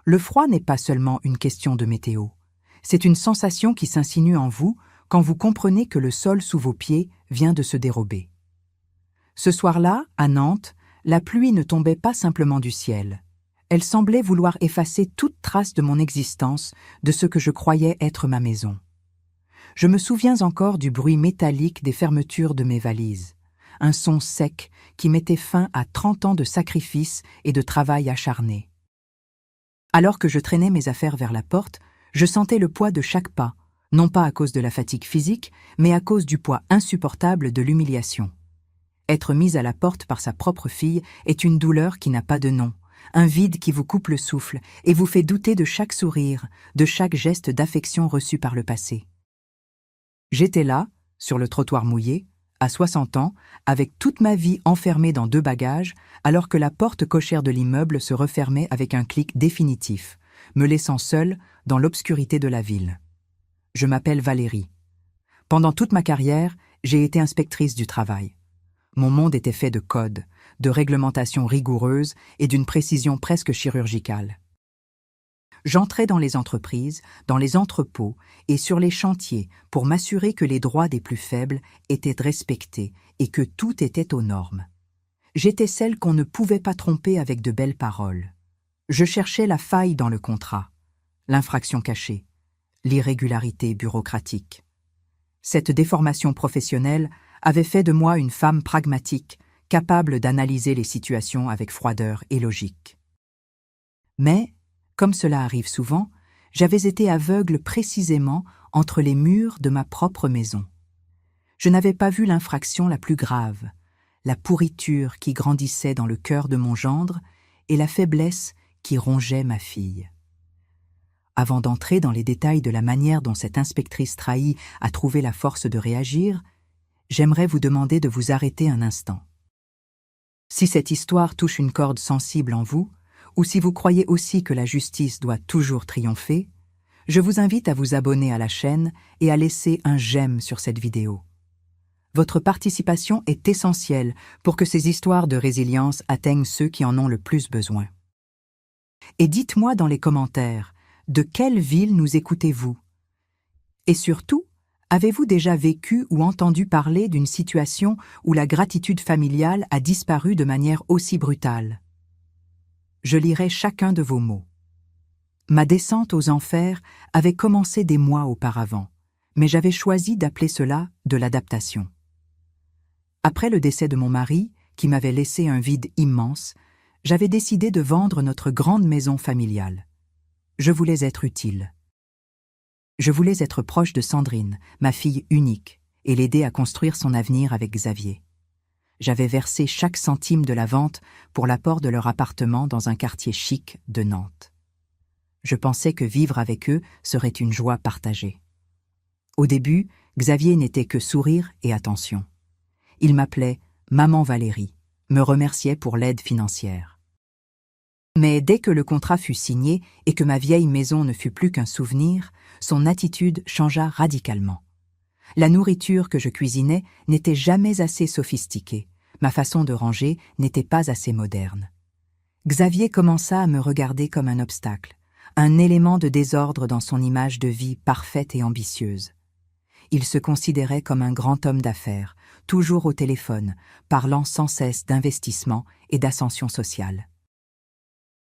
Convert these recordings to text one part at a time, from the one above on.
Le froid n'est pas seulement une question de météo. C'est une sensation qui s'insinue en vous quand vous comprenez que le sol sous vos pieds vient de se dérober. Ce soir-là, à Nantes, la pluie ne tombait pas simplement du ciel. Elle semblait vouloir effacer toute trace de mon existence, de ce que je croyais être ma maison. Je me souviens encore du bruit métallique des fermetures de mes valises, un son sec qui mettait fin à 30 ans de sacrifices et de travail acharné. Alors que je traînais mes affaires vers la porte, je sentais le poids de chaque pas, non pas à cause de la fatigue physique, mais à cause du poids insupportable de l'humiliation. Être mise à la porte par sa propre fille est une douleur qui n'a pas de nom, un vide qui vous coupe le souffle et vous fait douter de chaque sourire, de chaque geste d'affection reçu par le passé. J'étais là, sur le trottoir mouillé, à 60 ans, avec toute ma vie enfermée dans 2 bagages, alors que la porte cochère de l'immeuble se refermait avec un clic définitif, me laissant seule dans l'obscurité de la ville. Je m'appelle Valérie. Pendant toute ma carrière, j'ai été inspectrice du travail. Mon monde était fait de codes, de réglementations rigoureuses et d'une précision presque chirurgicale. J'entrais dans les entreprises, dans les entrepôts et sur les chantiers pour m'assurer que les droits des plus faibles étaient respectés et que tout était aux normes. J'étais celle qu'on ne pouvait pas tromper avec de belles paroles. Je cherchais la faille dans le contrat, l'infraction cachée, l'irrégularité bureaucratique. Cette déformation professionnelle avait fait de moi une femme pragmatique, capable d'analyser les situations avec froideur et logique. Mais, comme cela arrive souvent, j'avais été aveugle précisément entre les murs de ma propre maison. Je n'avais pas vu l'infraction la plus grave, la pourriture qui grandissait dans le cœur de mon gendre et la faiblesse qui rongeait ma fille. Avant d'entrer dans les détails de la manière dont cette inspectrice trahie a trouvé la force de réagir, j'aimerais vous demander de vous arrêter un instant. Si cette histoire touche une corde sensible en vous, ou si vous croyez aussi que la justice doit toujours triompher, je vous invite à vous abonner à la chaîne et à laisser un j'aime sur cette vidéo. Votre participation est essentielle pour que ces histoires de résilience atteignent ceux qui en ont le plus besoin. Et dites-moi dans les commentaires, de quelle ville nous écoutez-vous? Et surtout, avez-vous déjà vécu ou entendu parler d'une situation où la gratitude familiale a disparu de manière aussi brutale? Je lirai chacun de vos mots. Ma descente aux enfers avait commencé des mois auparavant, mais j'avais choisi d'appeler cela de l'adaptation. Après le décès de mon mari, qui m'avait laissé un vide immense, j'avais décidé de vendre notre grande maison familiale. Je voulais être utile. Je voulais être proche de Sandrine, ma fille unique, et l'aider à construire son avenir avec Xavier. J'avais versé chaque centime de la vente pour l'apport de leur appartement dans un quartier chic de Nantes. Je pensais que vivre avec eux serait une joie partagée. Au début, Xavier n'était que sourire et attention. Il m'appelait « Maman Valérie », me remerciait pour l'aide financière. Mais dès que le contrat fut signé et que ma vieille maison ne fut plus qu'un souvenir, son attitude changea radicalement. La nourriture que je cuisinais n'était jamais assez sophistiquée, ma façon de ranger n'était pas assez moderne. Xavier commença à me regarder comme un obstacle, un élément de désordre dans son image de vie parfaite et ambitieuse. Il se considérait comme un grand homme d'affaires, toujours au téléphone, parlant sans cesse d'investissement et d'ascension sociale.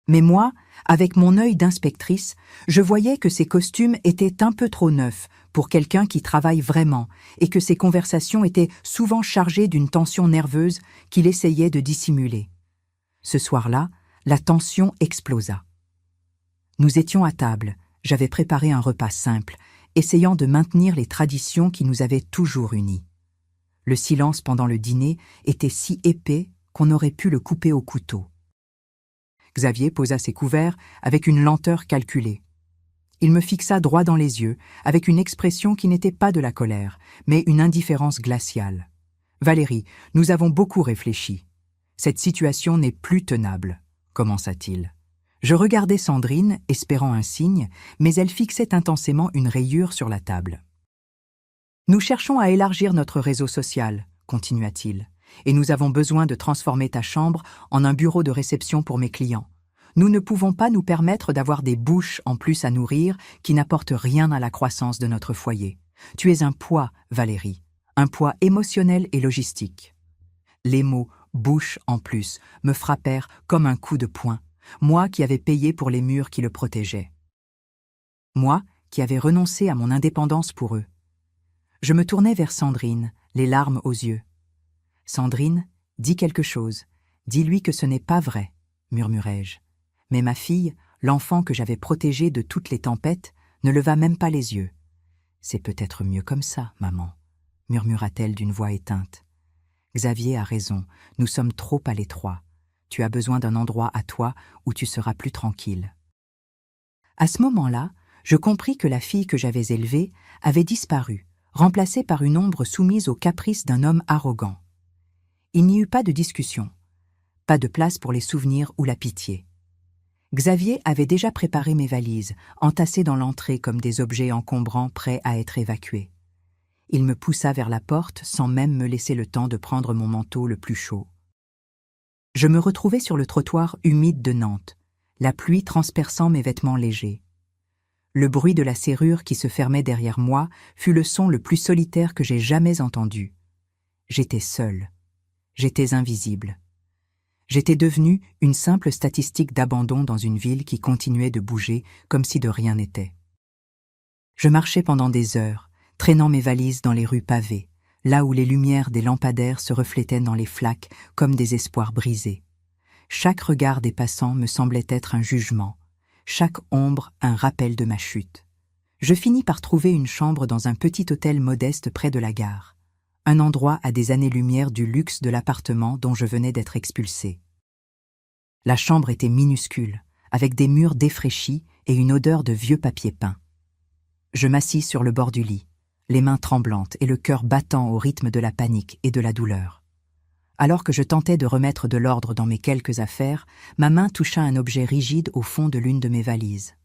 Mais moi, avec mon œil d'inspectrice, je voyais que ses costumes étaient un peu trop neufs pour quelqu'un qui travaille vraiment et que ses conversations étaient souvent chargées d'une tension nerveuse qu'il essayait de dissimuler. Ce soir-là, la tension explosa. Nous étions à table, j'avais préparé un repas simple, essayant de maintenir les traditions qui nous avaient toujours unis. Le silence pendant le dîner était si épais qu'on aurait pu le couper au couteau. Xavier posa ses couverts avec une lenteur calculée. Il me fixa droit dans les yeux, avec une expression qui n'était pas de la colère, mais une indifférence glaciale. « Valérie, nous avons beaucoup réfléchi. Cette situation n'est plus tenable, » commença-t-il. Je regardais Sandrine, espérant un signe, mais elle fixait intensément une rayure sur la table. « Nous cherchons à élargir notre réseau social, » continua-t-il. « Et nous avons besoin de transformer ta chambre en un bureau de réception pour mes clients. Nous ne pouvons pas nous permettre d'avoir des bouches en plus à nourrir qui n'apportent rien à la croissance de notre foyer. Tu es un poids, Valérie, un poids émotionnel et logistique. Les mots « bouche en plus » me frappèrent comme un coup de poing, moi qui avais payé pour les murs qui le protégeaient. Moi qui avais renoncé à mon indépendance pour eux. Je me tournai vers Sandrine, les larmes aux yeux. « Sandrine, dis quelque chose, dis-lui que ce n'est pas vrai », murmurai-je. Mais ma fille, l'enfant que j'avais protégé de toutes les tempêtes, ne leva même pas les yeux. « C'est peut-être mieux comme ça, maman », murmura-t-elle d'une voix éteinte. « Xavier a raison, nous sommes trop à l'étroit. Tu as besoin d'un endroit à toi où tu seras plus tranquille. » À ce moment-là, je compris que la fille que j'avais élevée avait disparu, remplacée par une ombre soumise aux caprices d'un homme arrogant. Il n'y eut pas de discussion, pas de place pour les souvenirs ou la pitié. Xavier avait déjà préparé mes valises, entassées dans l'entrée comme des objets encombrants prêts à être évacués. Il me poussa vers la porte sans même me laisser le temps de prendre mon manteau le plus chaud. Je me retrouvai sur le trottoir humide de Nantes, la pluie transperçant mes vêtements légers. Le bruit de la serrure qui se fermait derrière moi fut le son le plus solitaire que j'ai jamais entendu. J'étais seule. J'étais invisible. J'étais devenue une simple statistique d'abandon dans une ville qui continuait de bouger comme si de rien n'était. Je marchais pendant des heures, traînant mes valises dans les rues pavées, là où les lumières des lampadaires se reflétaient dans les flaques comme des espoirs brisés. Chaque regard des passants me semblait être un jugement, chaque ombre un rappel de ma chute. Je finis par trouver une chambre dans un petit hôtel modeste près de la gare, un endroit à des années-lumière du luxe de l'appartement dont je venais d'être expulsée. La chambre était minuscule, avec des murs défraîchis et une odeur de vieux papier peint. Je m'assis sur le bord du lit, les mains tremblantes et le cœur battant au rythme de la panique et de la douleur. Alors que je tentais de remettre de l'ordre dans mes quelques affaires, ma main toucha un objet rigide au fond de l'une de mes valises.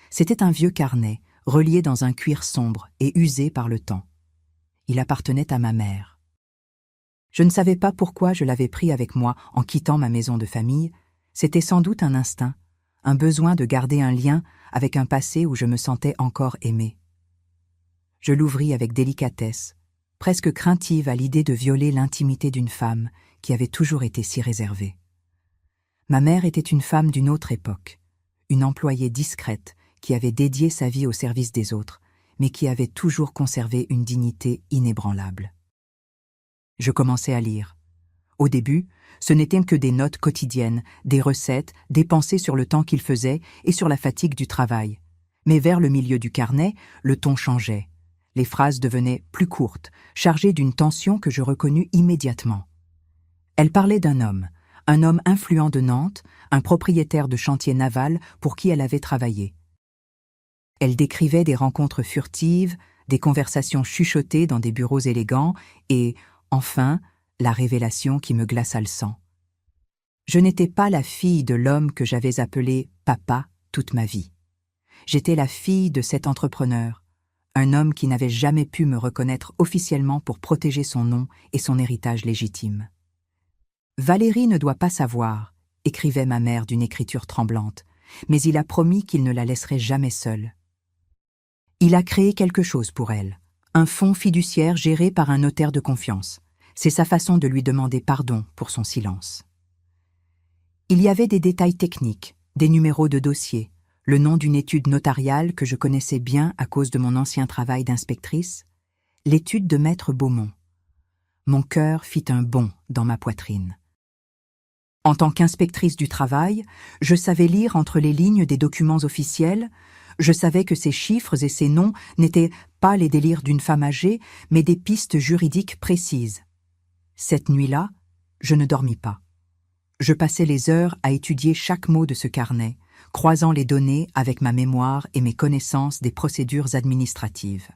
C'était un vieux carnet, relié dans un cuir sombre et usé par le temps. Il appartenait à ma mère. Je ne savais pas pourquoi je l'avais pris avec moi en quittant ma maison de famille. C'était sans doute un instinct, un besoin de garder un lien avec un passé où je me sentais encore aimée. Je l'ouvris avec délicatesse, presque craintive à l'idée de violer l'intimité d'une femme qui avait toujours été si réservée. Ma mère était une femme d'une autre époque, une employée discrète qui avait dédié sa vie au service des autres, mais qui avait toujours conservé une dignité inébranlable. Je commençai à lire. Au début, ce n'étaient que des notes quotidiennes, des recettes, des pensées sur le temps qu'il faisait et sur la fatigue du travail. Mais vers le milieu du carnet, le ton changeait. Les phrases devenaient plus courtes, chargées d'une tension que je reconnus immédiatement. Elle parlait d'un homme influent de Nantes, un propriétaire de chantier naval pour qui elle avait travaillé. Elle décrivait des rencontres furtives, des conversations chuchotées dans des bureaux élégants et, enfin, la révélation qui me glaça le sang. Je n'étais pas la fille de l'homme que j'avais appelé « papa » toute ma vie. J'étais la fille de cet entrepreneur, un homme qui n'avait jamais pu me reconnaître officiellement pour protéger son nom et son héritage légitime. « Valérie ne doit pas savoir », écrivait ma mère d'une écriture tremblante, mais il a promis qu'il ne la laisserait jamais seule. Il a créé quelque chose pour elle, un fonds fiduciaire géré par un notaire de confiance. C'est sa façon de lui demander pardon pour son silence. Il y avait des détails techniques, des numéros de dossier, le nom d'une étude notariale que je connaissais bien à cause de mon ancien travail d'inspectrice, l'étude de Maître Beaumont. Mon cœur fit un bond dans ma poitrine. En tant qu'inspectrice du travail, je savais lire entre les lignes des documents officiels. Je savais que ces chiffres et ces noms n'étaient pas les délires d'une femme âgée, mais des pistes juridiques précises. Cette nuit-là, je ne dormis pas. Je passais les heures à étudier chaque mot de ce carnet, croisant les données avec ma mémoire et mes connaissances des procédures administratives.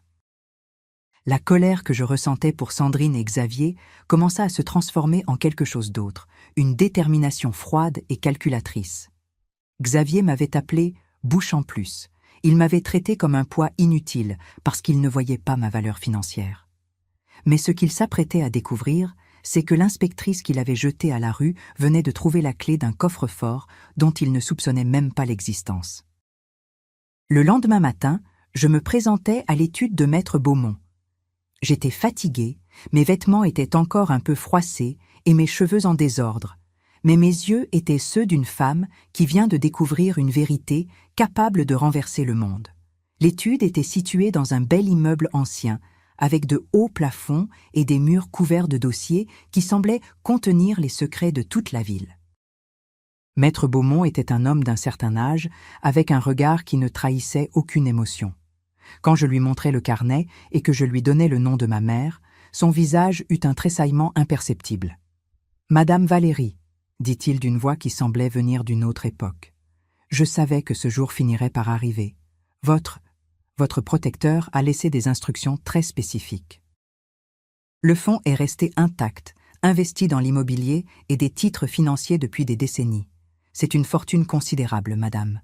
La colère que je ressentais pour Sandrine et Xavier commença à se transformer en quelque chose d'autre, une détermination froide et calculatrice. Xavier m'avait appelé « bouche en plus ». Il m'avait traité comme un poids inutile parce qu'il ne voyait pas ma valeur financière. Mais ce qu'il s'apprêtait à découvrir c'est que l'inspectrice qui l'avait jeté à la rue venait de trouver la clé d'un coffre-fort dont il ne soupçonnait même pas l'existence. Le lendemain matin, je me présentais à l'étude de maître Beaumont. J'étais fatiguée, mes vêtements étaient encore un peu froissés et mes cheveux en désordre, mais mes yeux étaient ceux d'une femme qui vient de découvrir une vérité capable de renverser le monde. L'étude était située dans un bel immeuble ancien, avec de hauts plafonds et des murs couverts de dossiers qui semblaient contenir les secrets de toute la ville. Maître Beaumont était un homme d'un certain âge, avec un regard qui ne trahissait aucune émotion. Quand je lui montrai le carnet et que je lui donnai le nom de ma mère, son visage eut un tressaillement imperceptible. « Madame Valérie », dit-il d'une voix qui semblait venir d'une autre époque. « Je savais que ce jour finirait par arriver. Votre protecteur a laissé des instructions très spécifiques. Le fonds est resté intact, investi dans l'immobilier et des titres financiers depuis des décennies. C'est une fortune considérable, madame.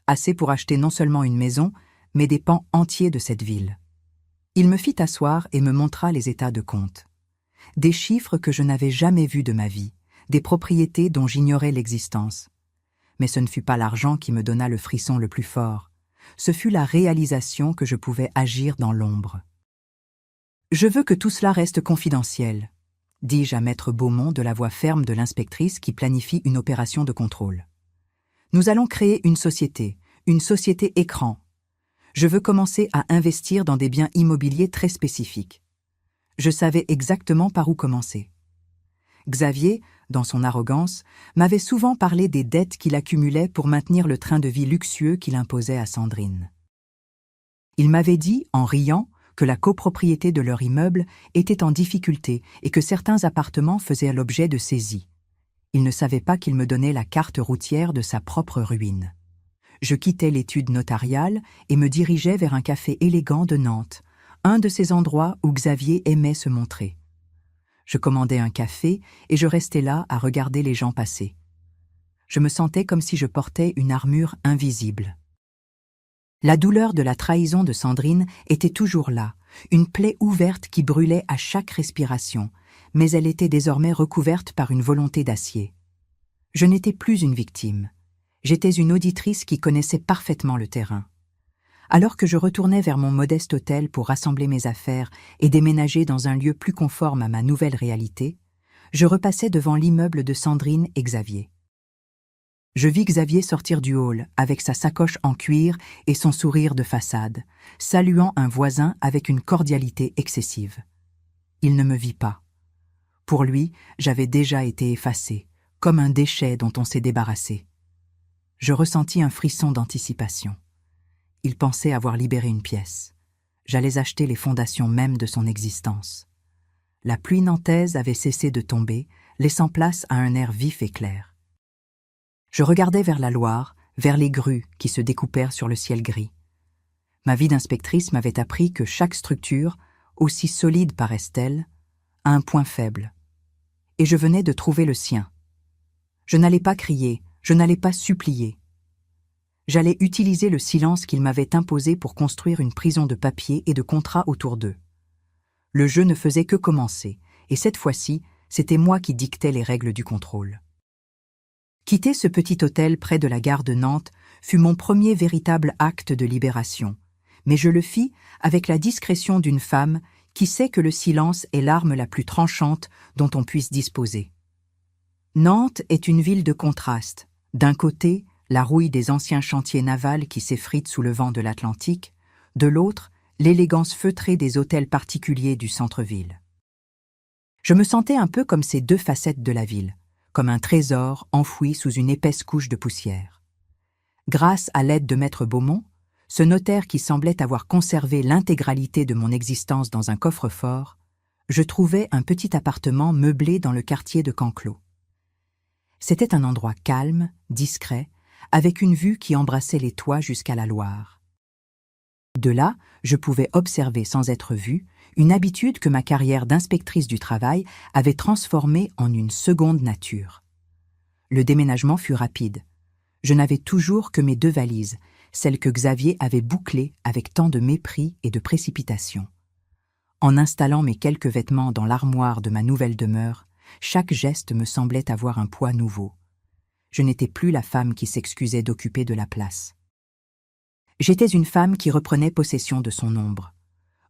Assez pour acheter non seulement une maison, mais des pans entiers de cette ville. » Il me fit asseoir et me montra les états de compte. Des chiffres que je n'avais jamais vus de ma vie, des propriétés dont j'ignorais l'existence. Mais ce ne fut pas l'argent qui me donna le frisson le plus fort. Ce fut la réalisation que je pouvais agir dans l'ombre. « Je veux que tout cela reste confidentiel », dis-je à maître Beaumont de la voix ferme de l'inspectrice qui planifie une opération de contrôle. « Nous allons créer une société écran. Je veux commencer à investir dans des biens immobiliers très spécifiques. Je savais exactement par où commencer. Xavier, dans son arrogance, m'avait souvent parlé des dettes qu'il accumulait pour maintenir le train de vie luxueux qu'il imposait à Sandrine. Il m'avait dit, en riant, que la copropriété de leur immeuble était en difficulté et que certains appartements faisaient l'objet de saisies. Il ne savait pas qu'il me donnait la carte routière de sa propre ruine. Je quittais l'étude notariale et me dirigeais vers un café élégant de Nantes, un de ces endroits où Xavier aimait se montrer. Je commandai un café et je restais là à regarder les gens passer. Je me sentais comme si je portais une armure invisible. La douleur de la trahison de Sandrine était toujours là, une plaie ouverte qui brûlait à chaque respiration, mais elle était désormais recouverte par une volonté d'acier. Je n'étais plus une victime. J'étais une auditrice qui connaissait parfaitement le terrain. Alors que je retournais vers mon modeste hôtel pour rassembler mes affaires et déménager dans un lieu plus conforme à ma nouvelle réalité, je repassais devant l'immeuble de Sandrine et Xavier. Je vis Xavier sortir du hall avec sa sacoche en cuir et son sourire de façade, saluant un voisin avec une cordialité excessive. Il ne me vit pas. Pour lui, j'avais déjà été effacée, comme un déchet dont on s'est débarrassé. Je ressentis un frisson d'anticipation. Il pensait avoir libéré une pièce. J'allais acheter les fondations mêmes de son existence. La pluie nantaise avait cessé de tomber, laissant place à un air vif et clair. Je regardais vers la Loire, vers les grues qui se découpèrent sur le ciel gris. Ma vie d'inspectrice m'avait appris que chaque structure, aussi solide paraisse-t-elle, a un point faible. Et je venais de trouver le sien. Je n'allais pas crier, je n'allais pas supplier. J'allais utiliser le silence qu'ils m'avaient imposé pour construire une prison de papier et de contrats autour d'eux. Le jeu ne faisait que commencer, et cette fois-ci, c'était moi qui dictais les règles du contrôle. Quitter ce petit hôtel près de la gare de Nantes fut mon premier véritable acte de libération, mais je le fis avec la discrétion d'une femme qui sait que le silence est l'arme la plus tranchante dont on puisse disposer. Nantes est une ville de contraste. D'un côté, la rouille des anciens chantiers navals qui s'effritent sous le vent de l'Atlantique, de l'autre, l'élégance feutrée des hôtels particuliers du centre-ville. Je me sentais un peu comme ces deux facettes de la ville, comme un trésor enfoui sous une épaisse couche de poussière. Grâce à l'aide de maître Beaumont, ce notaire qui semblait avoir conservé l'intégralité de mon existence dans un coffre-fort, je trouvai un petit appartement meublé dans le quartier de Canclos. C'était un endroit calme, discret, avec une vue qui embrassait les toits jusqu'à la Loire. De là, je pouvais observer sans être vue une habitude que ma carrière d'inspectrice du travail avait transformée en une seconde nature. Le déménagement fut rapide. Je n'avais toujours que mes 2 valises, celles que Xavier avait bouclées avec tant de mépris et de précipitation. En installant mes quelques vêtements dans l'armoire de ma nouvelle demeure, chaque geste me semblait avoir un poids nouveau. Je n'étais plus la femme qui s'excusait d'occuper de la place. J'étais une femme qui reprenait possession de son ombre.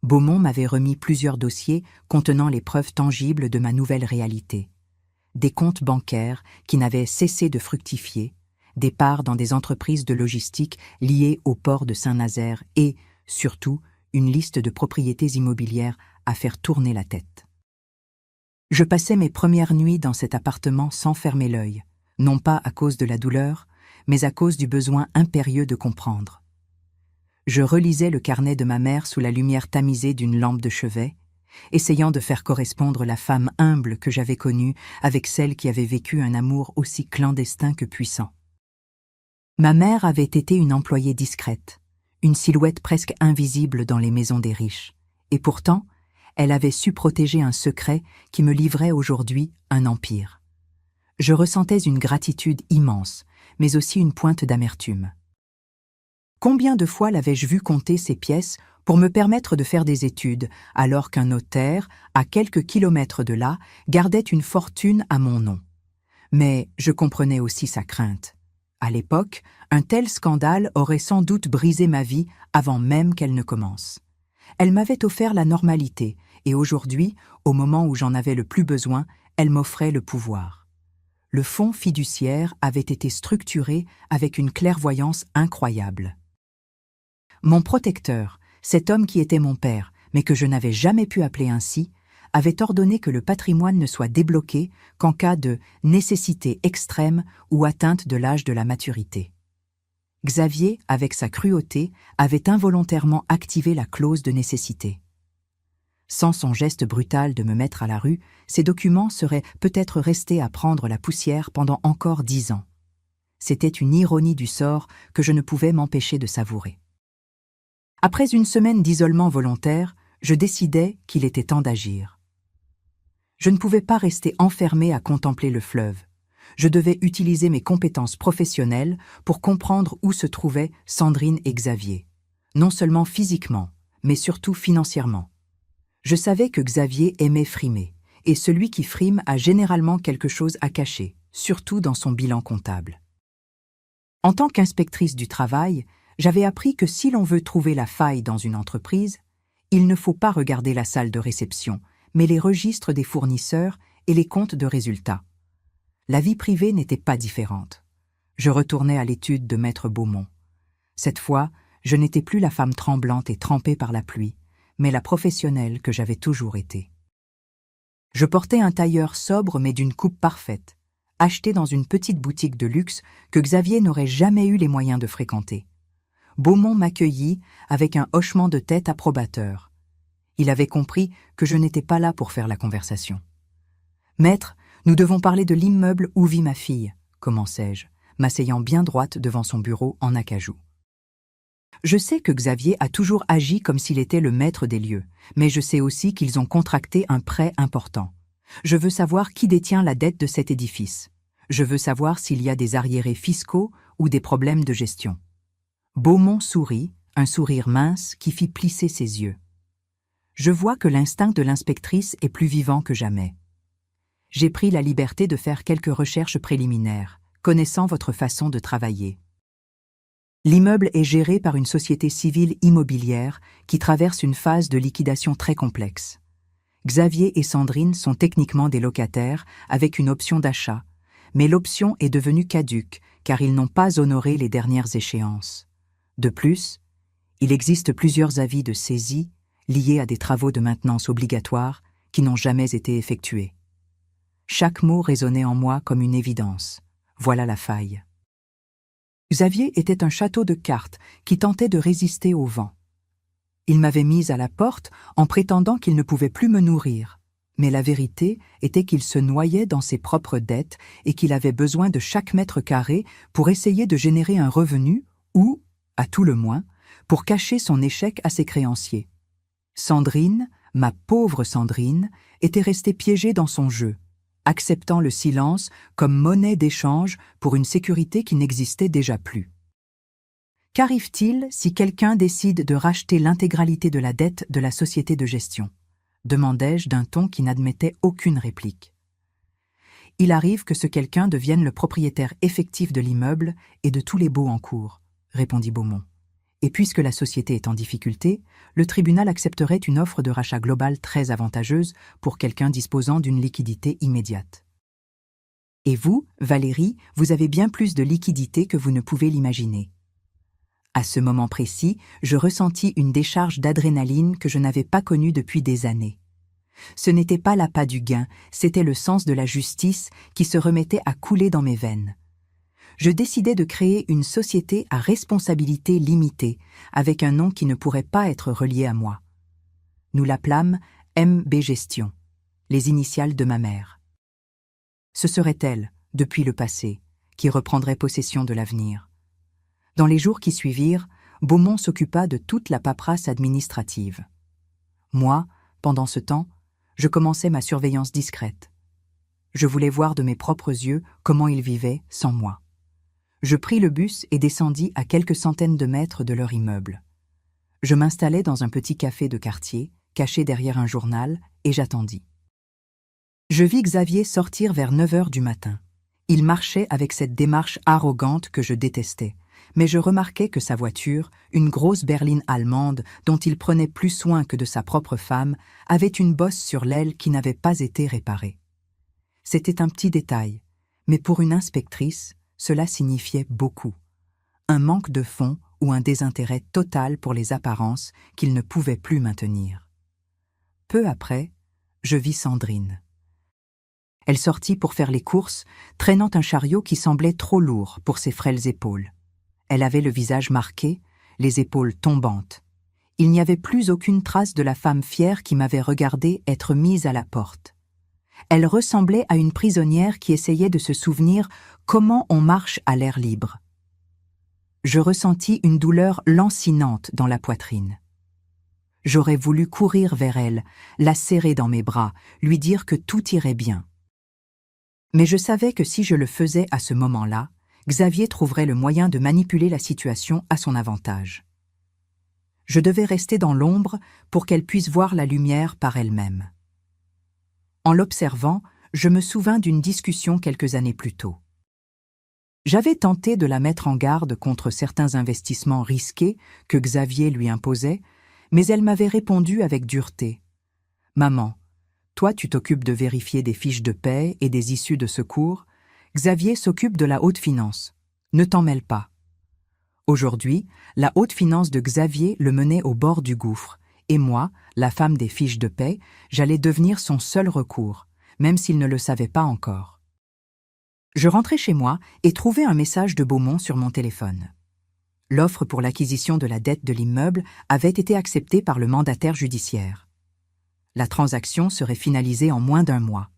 Beaumont m'avait remis plusieurs dossiers contenant les preuves tangibles de ma nouvelle réalité. Des comptes bancaires qui n'avaient cessé de fructifier, des parts dans des entreprises de logistique liées au port de Saint-Nazaire et, surtout, une liste de propriétés immobilières à faire tourner la tête. Je passais mes premières nuits dans cet appartement sans fermer l'œil, non pas à cause de la douleur, mais à cause du besoin impérieux de comprendre. Je relisais le carnet de ma mère sous la lumière tamisée d'une lampe de chevet, essayant de faire correspondre la femme humble que j'avais connue avec celle qui avait vécu un amour aussi clandestin que puissant. Ma mère avait été une employée discrète, une silhouette presque invisible dans les maisons des riches, et pourtant, elle avait su protéger un secret qui me livrait aujourd'hui un empire. Je ressentais une gratitude immense, mais aussi une pointe d'amertume. Combien de fois l'avais-je vu compter ses pièces pour me permettre de faire des études, alors qu'un notaire, à quelques kilomètres de là, gardait une fortune à mon nom. Mais je comprenais aussi sa crainte. À l'époque, un tel scandale aurait sans doute brisé ma vie avant même qu'elle ne commence. Elle m'avait offert la normalité, et aujourd'hui, au moment où j'en avais le plus besoin, elle m'offrait le pouvoir. Le fonds fiduciaire avait été structuré avec une clairvoyance incroyable. Mon protecteur, cet homme qui était mon père, mais que je n'avais jamais pu appeler ainsi, avait ordonné que le patrimoine ne soit débloqué qu'en cas de nécessité extrême ou atteinte de l'âge de la maturité. Xavier, avec sa cruauté, avait involontairement activé la clause de nécessité. Sans son geste brutal de me mettre à la rue, ces documents seraient peut-être restés à prendre la poussière pendant encore 10 ans. C'était une ironie du sort que je ne pouvais m'empêcher de savourer. Après une semaine d'isolement volontaire, je décidai qu'il était temps d'agir. Je ne pouvais pas rester enfermé à contempler le fleuve. Je devais utiliser mes compétences professionnelles pour comprendre où se trouvaient Sandrine et Xavier, non seulement physiquement, mais surtout financièrement. Je savais que Xavier aimait frimer, et celui qui frime a généralement quelque chose à cacher, surtout dans son bilan comptable. En tant qu'inspectrice du travail, j'avais appris que si l'on veut trouver la faille dans une entreprise, il ne faut pas regarder la salle de réception, mais les registres des fournisseurs et les comptes de résultats. La vie privée n'était pas différente. Je retournais à l'étude de Maître Beaumont. Cette fois, je n'étais plus la femme tremblante et trempée par la pluie, mais la professionnelle que j'avais toujours été. Je portais un tailleur sobre mais d'une coupe parfaite, acheté dans une petite boutique de luxe que Xavier n'aurait jamais eu les moyens de fréquenter. Beaumont m'accueillit avec un hochement de tête approbateur. Il avait compris que je n'étais pas là pour faire la conversation. « Maître, nous devons parler de l'immeuble où vit ma fille, » commençai-je, m'asseyant bien droite devant son bureau en acajou. Je sais que Xavier a toujours agi comme s'il était le maître des lieux, mais je sais aussi qu'ils ont contracté un prêt important. Je veux savoir qui détient la dette de cet édifice. Je veux savoir s'il y a des arriérés fiscaux ou des problèmes de gestion. Beaumont sourit, un sourire mince qui fit plisser ses yeux. Je vois que l'instinct de l'inspectrice est plus vivant que jamais. J'ai pris la liberté de faire quelques recherches préliminaires, connaissant votre façon de travailler. L'immeuble est géré par une société civile immobilière qui traverse une phase de liquidation très complexe. Xavier et Sandrine sont techniquement des locataires avec une option d'achat, mais l'option est devenue caduque car ils n'ont pas honoré les dernières échéances. De plus, il existe plusieurs avis de saisie liés à des travaux de maintenance obligatoires qui n'ont jamais été effectués. Chaque mot résonnait en moi comme une évidence. Voilà la faille. Xavier était un château de cartes qui tentait de résister au vent. Il m'avait mise à la porte en prétendant qu'il ne pouvait plus me nourrir, mais la vérité était qu'il se noyait dans ses propres dettes et qu'il avait besoin de chaque mètre carré pour essayer de générer un revenu ou, à tout le moins, pour cacher son échec à ses créanciers. Sandrine, ma pauvre Sandrine, était restée piégée dans son jeu, acceptant le silence comme monnaie d'échange pour une sécurité qui n'existait déjà plus. Qu'arrive-t-il si quelqu'un décide de racheter l'intégralité de la dette de la société de gestion? demandai-je d'un ton qui n'admettait aucune réplique. Il arrive que ce quelqu'un devienne le propriétaire effectif de l'immeuble et de tous les baux en cours, répondit Beaumont. Et puisque la société est en difficulté, le tribunal accepterait une offre de rachat global très avantageuse pour quelqu'un disposant d'une liquidité immédiate. Et vous, Valérie, vous avez bien plus de liquidité que vous ne pouvez l'imaginer. À ce moment précis, je ressentis une décharge d'adrénaline que je n'avais pas connue depuis des années. Ce n'était pas l'appât du gain, c'était le sens de la justice qui se remettait à couler dans mes veines. Je décidai de créer une société à responsabilité limitée, avec un nom qui ne pourrait pas être relié à moi. Nous l'appelâmes MB Gestion, les initiales de ma mère. Ce serait elle, depuis le passé, qui reprendrait possession de l'avenir. Dans les jours qui suivirent, Beaumont s'occupa de toute la paperasse administrative. Moi, pendant ce temps, je commençais ma surveillance discrète. Je voulais voir de mes propres yeux comment ils vivaient sans moi. Je pris le bus et descendis à quelques centaines de mètres de leur immeuble. Je m'installai dans un petit café de quartier, caché derrière un journal, et j'attendis. Je vis Xavier sortir vers 9 heures du matin. Il marchait avec cette démarche arrogante que je détestais, mais je remarquai que sa voiture, une grosse berline allemande dont il prenait plus soin que de sa propre femme, avait une bosse sur l'aile qui n'avait pas été réparée. C'était un petit détail, mais pour une inspectrice, cela signifiait beaucoup. Un manque de fond ou un désintérêt total pour les apparences qu'il ne pouvait plus maintenir. Peu après, je vis Sandrine. Elle sortit pour faire les courses, traînant un chariot qui semblait trop lourd pour ses frêles épaules. Elle avait le visage marqué, les épaules tombantes. Il n'y avait plus aucune trace de la femme fière qui m'avait regardée être mise à la porte. Elle ressemblait à une prisonnière qui essayait de se souvenir comment on marche à l'air libre. Je ressentis une douleur lancinante dans la poitrine. J'aurais voulu courir vers elle, la serrer dans mes bras, lui dire que tout irait bien. Mais je savais que si je le faisais à ce moment-là, Xavier trouverait le moyen de manipuler la situation à son avantage. Je devais rester dans l'ombre pour qu'elle puisse voir la lumière par elle-même. En l'observant, je me souvins d'une discussion quelques années plus tôt. J'avais tenté de la mettre en garde contre certains investissements risqués que Xavier lui imposait, mais elle m'avait répondu avec dureté. « Maman, toi tu t'occupes de vérifier des fiches de paie et des issues de secours, Xavier s'occupe de la haute finance. Ne t'en mêle pas. » Aujourd'hui, la haute finance de Xavier le menait au bord du gouffre, et moi, la femme des fiches de paie, j'allais devenir son seul recours, même s'il ne le savait pas encore. Je rentrai chez moi et trouvai un message de Beaumont sur mon téléphone. L'offre pour l'acquisition de la dette de l'immeuble avait été acceptée par le mandataire judiciaire. La transaction serait finalisée en moins d'1 mois.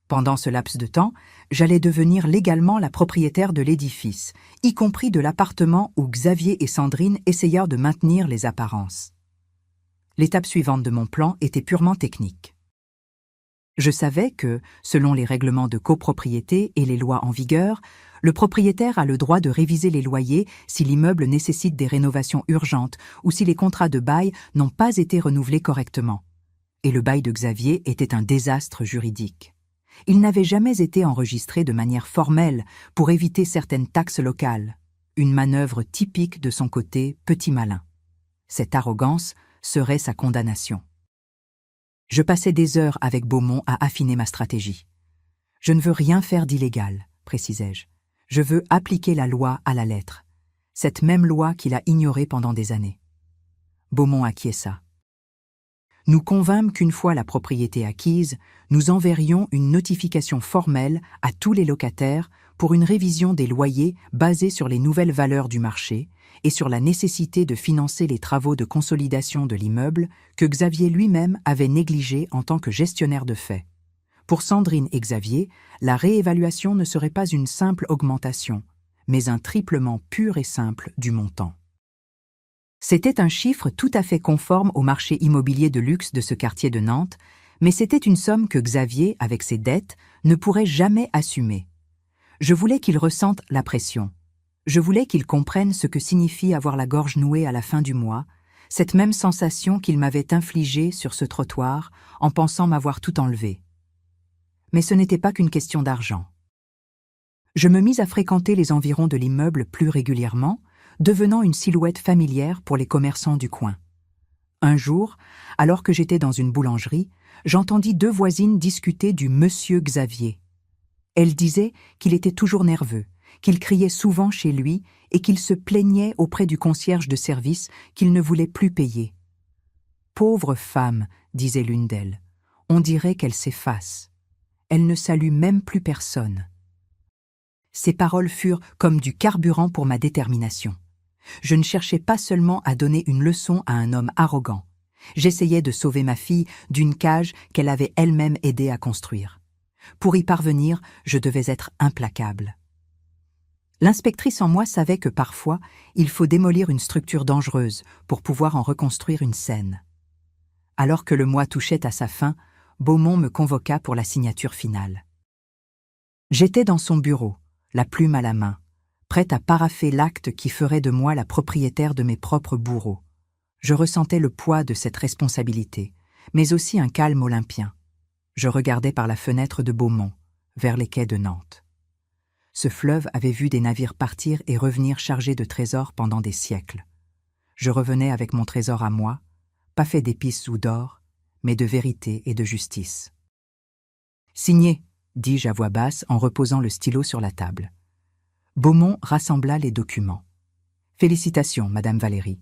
Pendant ce laps de temps, j'allais devenir légalement la propriétaire de l'édifice, y compris de l'appartement où Xavier et Sandrine essayèrent de maintenir les apparences. L'étape suivante de mon plan était purement technique. Je savais que, selon les règlements de copropriété et les lois en vigueur, le propriétaire a le droit de réviser les loyers si l'immeuble nécessite des rénovations urgentes ou si les contrats de bail n'ont pas été renouvelés correctement. Et le bail de Xavier était un désastre juridique. Il n'avait jamais été enregistré de manière formelle pour éviter certaines taxes locales, une manœuvre typique de son côté petit malin. Cette arrogance serait sa condamnation. Je passais des heures avec Beaumont à affiner ma stratégie. « Je ne veux rien faire d'illégal, » précisai-je. « Je veux appliquer la loi à la lettre, cette même loi qu'il a ignorée pendant des années. » Beaumont acquiesça. Nous convînmes qu'une fois la propriété acquise, nous enverrions une notification formelle à tous les locataires pour une révision des loyers basée sur les nouvelles valeurs du marché et sur la nécessité de financer les travaux de consolidation de l'immeuble que Xavier lui-même avait négligés en tant que gestionnaire de fait. Pour Sandrine et Xavier, la réévaluation ne serait pas une simple augmentation, mais un triplement pur et simple du montant. C'était un chiffre tout à fait conforme au marché immobilier de luxe de ce quartier de Nantes, mais c'était une somme que Xavier, avec ses dettes, ne pourrait jamais assumer. Je voulais qu'il ressente la pression. Je voulais qu'il comprenne ce que signifie avoir la gorge nouée à la fin du mois, cette même sensation qu'il m'avait infligée sur ce trottoir en pensant m'avoir tout enlevé. Mais ce n'était pas qu'une question d'argent. Je me mis à fréquenter les environs de l'immeuble plus régulièrement, devenant une silhouette familière pour les commerçants du coin. Un jour, alors que j'étais dans une boulangerie, j'entendis deux voisines discuter du monsieur Xavier. Elles disaient qu'il était toujours nerveux, qu'il criait souvent chez lui et qu'il se plaignait auprès du concierge de service qu'il ne voulait plus payer. « Pauvre femme », disait l'une d'elles, « on dirait qu'elle s'efface. Elle ne salue même plus personne. » Ces paroles furent comme du carburant pour ma détermination. Je ne cherchais pas seulement à donner une leçon à un homme arrogant. J'essayais de sauver ma fille d'une cage qu'elle avait elle-même aidé à construire. Pour y parvenir, je devais être implacable. L'inspectrice en moi savait que parfois, il faut démolir une structure dangereuse pour pouvoir en reconstruire une saine. Alors que le mois touchait à sa fin, Beaumont me convoqua pour la signature finale. J'étais dans son bureau, la plume à la main, prête à parapher l'acte qui ferait de moi la propriétaire de mes propres bourreaux. Je ressentais le poids de cette responsabilité, mais aussi un calme olympien. Je regardais par la fenêtre de Beaumont, vers les quais de Nantes. Ce fleuve avait vu des navires partir et revenir chargés de trésors pendant des siècles. Je revenais avec mon trésor à moi, pas fait d'épices ou d'or, mais de vérité et de justice. « Signé !» dis-je à voix basse en reposant le stylo sur la table. Beaumont rassembla les documents. « Félicitations, Madame Valérie.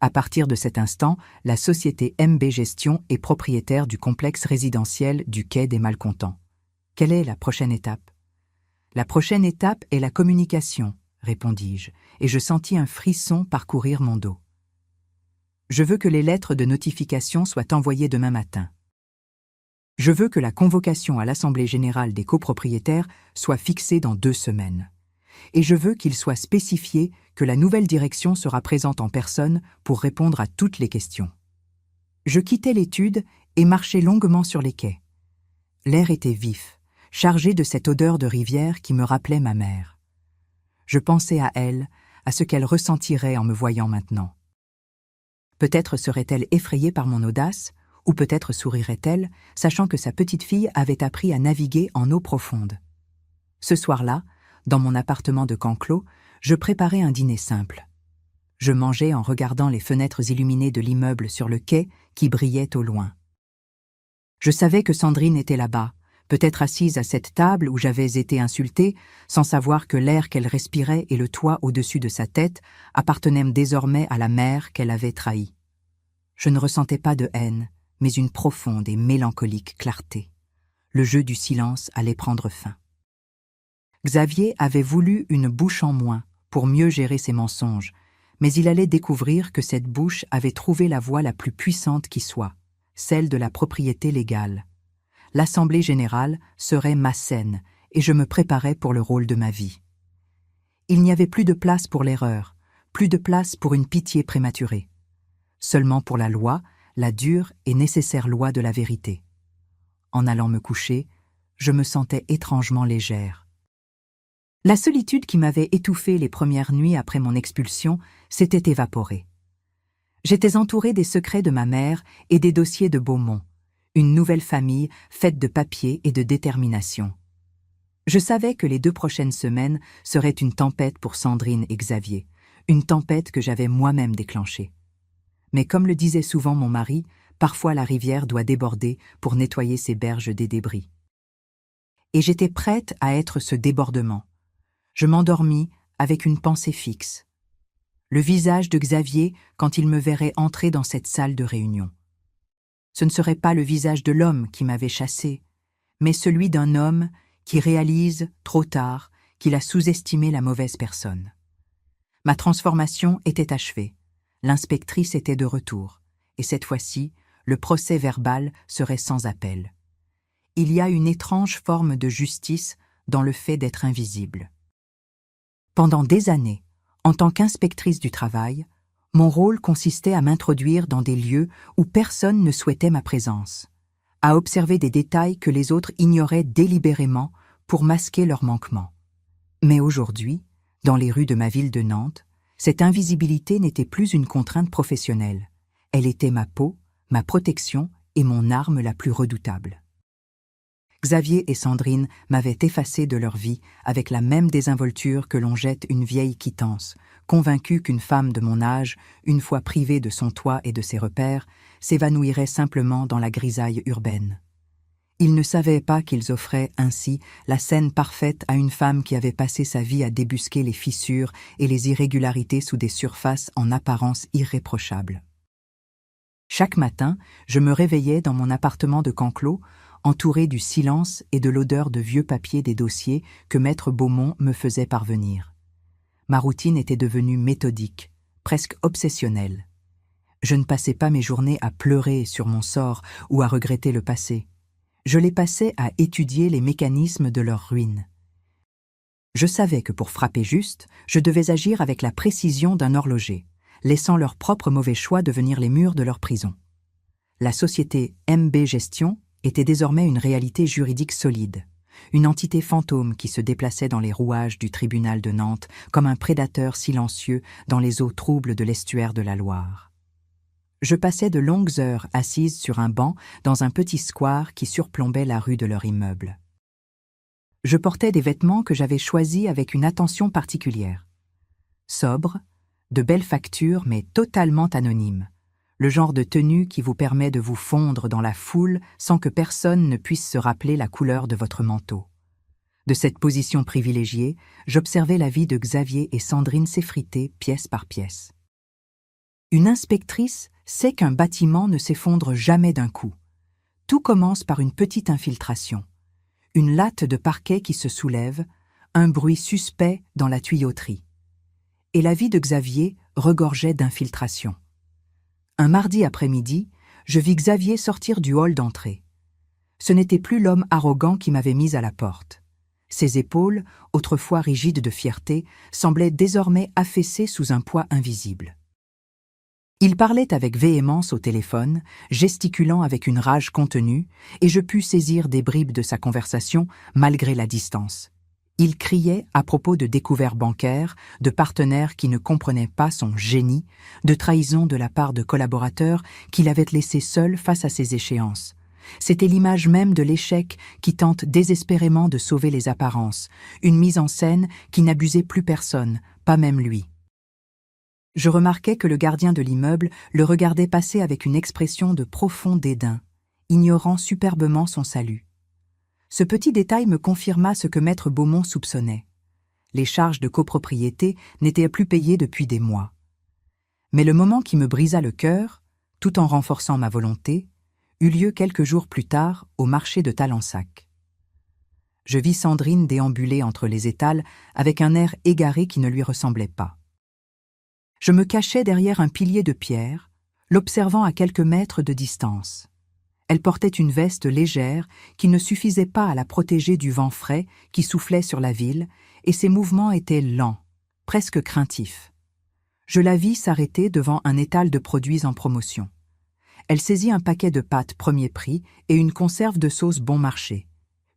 À partir de cet instant, la société MB Gestion est propriétaire du complexe résidentiel du Quai des Malcontents. Quelle est la prochaine étape ? » « La prochaine étape est la communication, » répondis-je, et je sentis un frisson parcourir mon dos. « Je veux que les lettres de notification soient envoyées demain matin. Je veux que la convocation à l'Assemblée générale des copropriétaires soit fixée dans 2 semaines. Et je veux qu'il soit spécifié que la nouvelle direction sera présente en personne pour répondre à toutes les questions. » Je quittai l'étude et marchai longuement sur les quais. L'air était vif, chargé de cette odeur de rivière qui me rappelait ma mère. Je pensais à elle, à ce qu'elle ressentirait en me voyant maintenant. Peut-être serait-elle effrayée par mon audace, ou peut-être sourirait-elle, sachant que sa petite fille avait appris à naviguer en eau profonde. Ce soir-là, dans mon appartement de Canclos, je préparais un dîner simple. Je mangeais en regardant les fenêtres illuminées de l'immeuble sur le quai qui brillait au loin. Je savais que Sandrine était là-bas, peut-être assise à cette table où j'avais été insultée, sans savoir que l'air qu'elle respirait et le toit au-dessus de sa tête appartenaient désormais à la mère qu'elle avait trahie. Je ne ressentais pas de haine, mais une profonde et mélancolique clarté. Le jeu du silence allait prendre fin. Xavier avait voulu une bouche en moins pour mieux gérer ses mensonges, mais il allait découvrir que cette bouche avait trouvé la voie la plus puissante qui soit, celle de la propriété légale. L'Assemblée générale serait ma scène, et je me préparais pour le rôle de ma vie. Il n'y avait plus de place pour l'erreur, plus de place pour une pitié prématurée. Seulement pour la loi, la dure et nécessaire loi de la vérité. En allant me coucher, je me sentais étrangement légère. La solitude qui m'avait étouffée les premières nuits après mon expulsion s'était évaporée. J'étais entourée des secrets de ma mère et des dossiers de Beaumont, une nouvelle famille faite de papier et de détermination. Je savais que les 2 prochaines semaines seraient une tempête pour Sandrine et Xavier, une tempête que j'avais moi-même déclenchée. Mais comme le disait souvent mon mari, parfois la rivière doit déborder pour nettoyer ses berges des débris. Et j'étais prête à être ce débordement. Je m'endormis avec une pensée fixe. Le visage de Xavier quand il me verrait entrer dans cette salle de réunion. Ce ne serait pas le visage de l'homme qui m'avait chassé, mais celui d'un homme qui réalise, trop tard, qu'il a sous-estimé la mauvaise personne. Ma transformation était achevée. L'inspectrice était de retour, et cette fois-ci, le procès verbal serait sans appel. Il y a une étrange forme de justice dans le fait d'être invisible. Pendant des années, en tant qu'inspectrice du travail, mon rôle consistait à m'introduire dans des lieux où personne ne souhaitait ma présence, à observer des détails que les autres ignoraient délibérément pour masquer leurs manquements. Mais aujourd'hui, dans les rues de ma ville de Nantes, cette invisibilité n'était plus une contrainte professionnelle, Elle était ma peau, ma protection et mon arme la plus redoutable. Xavier et Sandrine m'avaient effacé de leur vie avec la même désinvolture que l'on jette une vieille quittance, convaincue qu'une femme de mon âge, une fois privée de son toit et de ses repères, s'évanouirait simplement dans la grisaille urbaine. Ils ne savaient pas qu'ils offraient ainsi la scène parfaite à une femme qui avait passé sa vie à débusquer les fissures et les irrégularités sous des surfaces en apparence irréprochables. Chaque matin, je me réveillais dans mon appartement de Canclos, entouré du silence et de l'odeur de vieux papiers des dossiers que Maître Beaumont me faisait parvenir. Ma routine était devenue méthodique, presque obsessionnelle. Je ne passais pas mes journées à pleurer sur mon sort ou à regretter le passé. Je les passais à étudier les mécanismes de leur ruine. Je savais que pour frapper juste, je devais agir avec la précision d'un horloger, laissant leurs propres mauvais choix devenir les murs de leur prison. La société MB Gestion était désormais une réalité juridique solide, une entité fantôme qui se déplaçait dans les rouages du tribunal de Nantes comme un prédateur silencieux dans les eaux troubles de l'estuaire de la Loire. Je passais de longues heures assise sur un banc dans un petit square qui surplombait la rue de leur immeuble. Je portais des vêtements que j'avais choisis avec une attention particulière. Sobres, de belles factures mais totalement anonymes. Le genre de tenue qui vous permet de vous fondre dans la foule sans que personne ne puisse se rappeler la couleur de votre manteau. De cette position privilégiée, j'observais la vie de Xavier et Sandrine s'effriter pièce par pièce. Une inspectrice sait qu'un bâtiment ne s'effondre jamais d'un coup. Tout commence par une petite infiltration. Une latte de parquet qui se soulève, un bruit suspect dans la tuyauterie. Et la vie de Xavier regorgeait d'infiltration. Un mardi après-midi, je vis Xavier sortir du hall d'entrée. Ce n'était plus l'homme arrogant qui m'avait mise à la porte. Ses épaules, autrefois rigides de fierté, semblaient désormais affaissées sous un poids invisible. Il parlait avec véhémence au téléphone, gesticulant avec une rage contenue, et je pus saisir des bribes de sa conversation malgré la distance. Il criait à propos de découverts bancaires, de partenaires qui ne comprenaient pas son génie, de trahison de la part de collaborateurs qu'il avait laissés seuls face à ses échéances. C'était l'image même de l'échec qui tente désespérément de sauver les apparences, une mise en scène qui n'abusait plus personne, pas même lui. Je remarquai que le gardien de l'immeuble le regardait passer avec une expression de profond dédain, ignorant superbement son salut. Ce petit détail me confirma ce que Maître Beaumont soupçonnait. Les charges de copropriété n'étaient plus payées depuis des mois. Mais le moment qui me brisa le cœur, tout en renforçant ma volonté, eut lieu quelques jours plus tard au marché de Talensac. Je vis Sandrine déambuler entre les étals avec un air égaré qui ne lui ressemblait pas. Je me cachai derrière un pilier de pierre, l'observant à quelques mètres de distance. Elle portait une veste légère qui ne suffisait pas à la protéger du vent frais qui soufflait sur la ville, et ses mouvements étaient lents, presque craintifs. Je la vis s'arrêter devant un étal de produits en promotion. Elle saisit un paquet de pâtes premier prix et une conserve de sauce bon marché,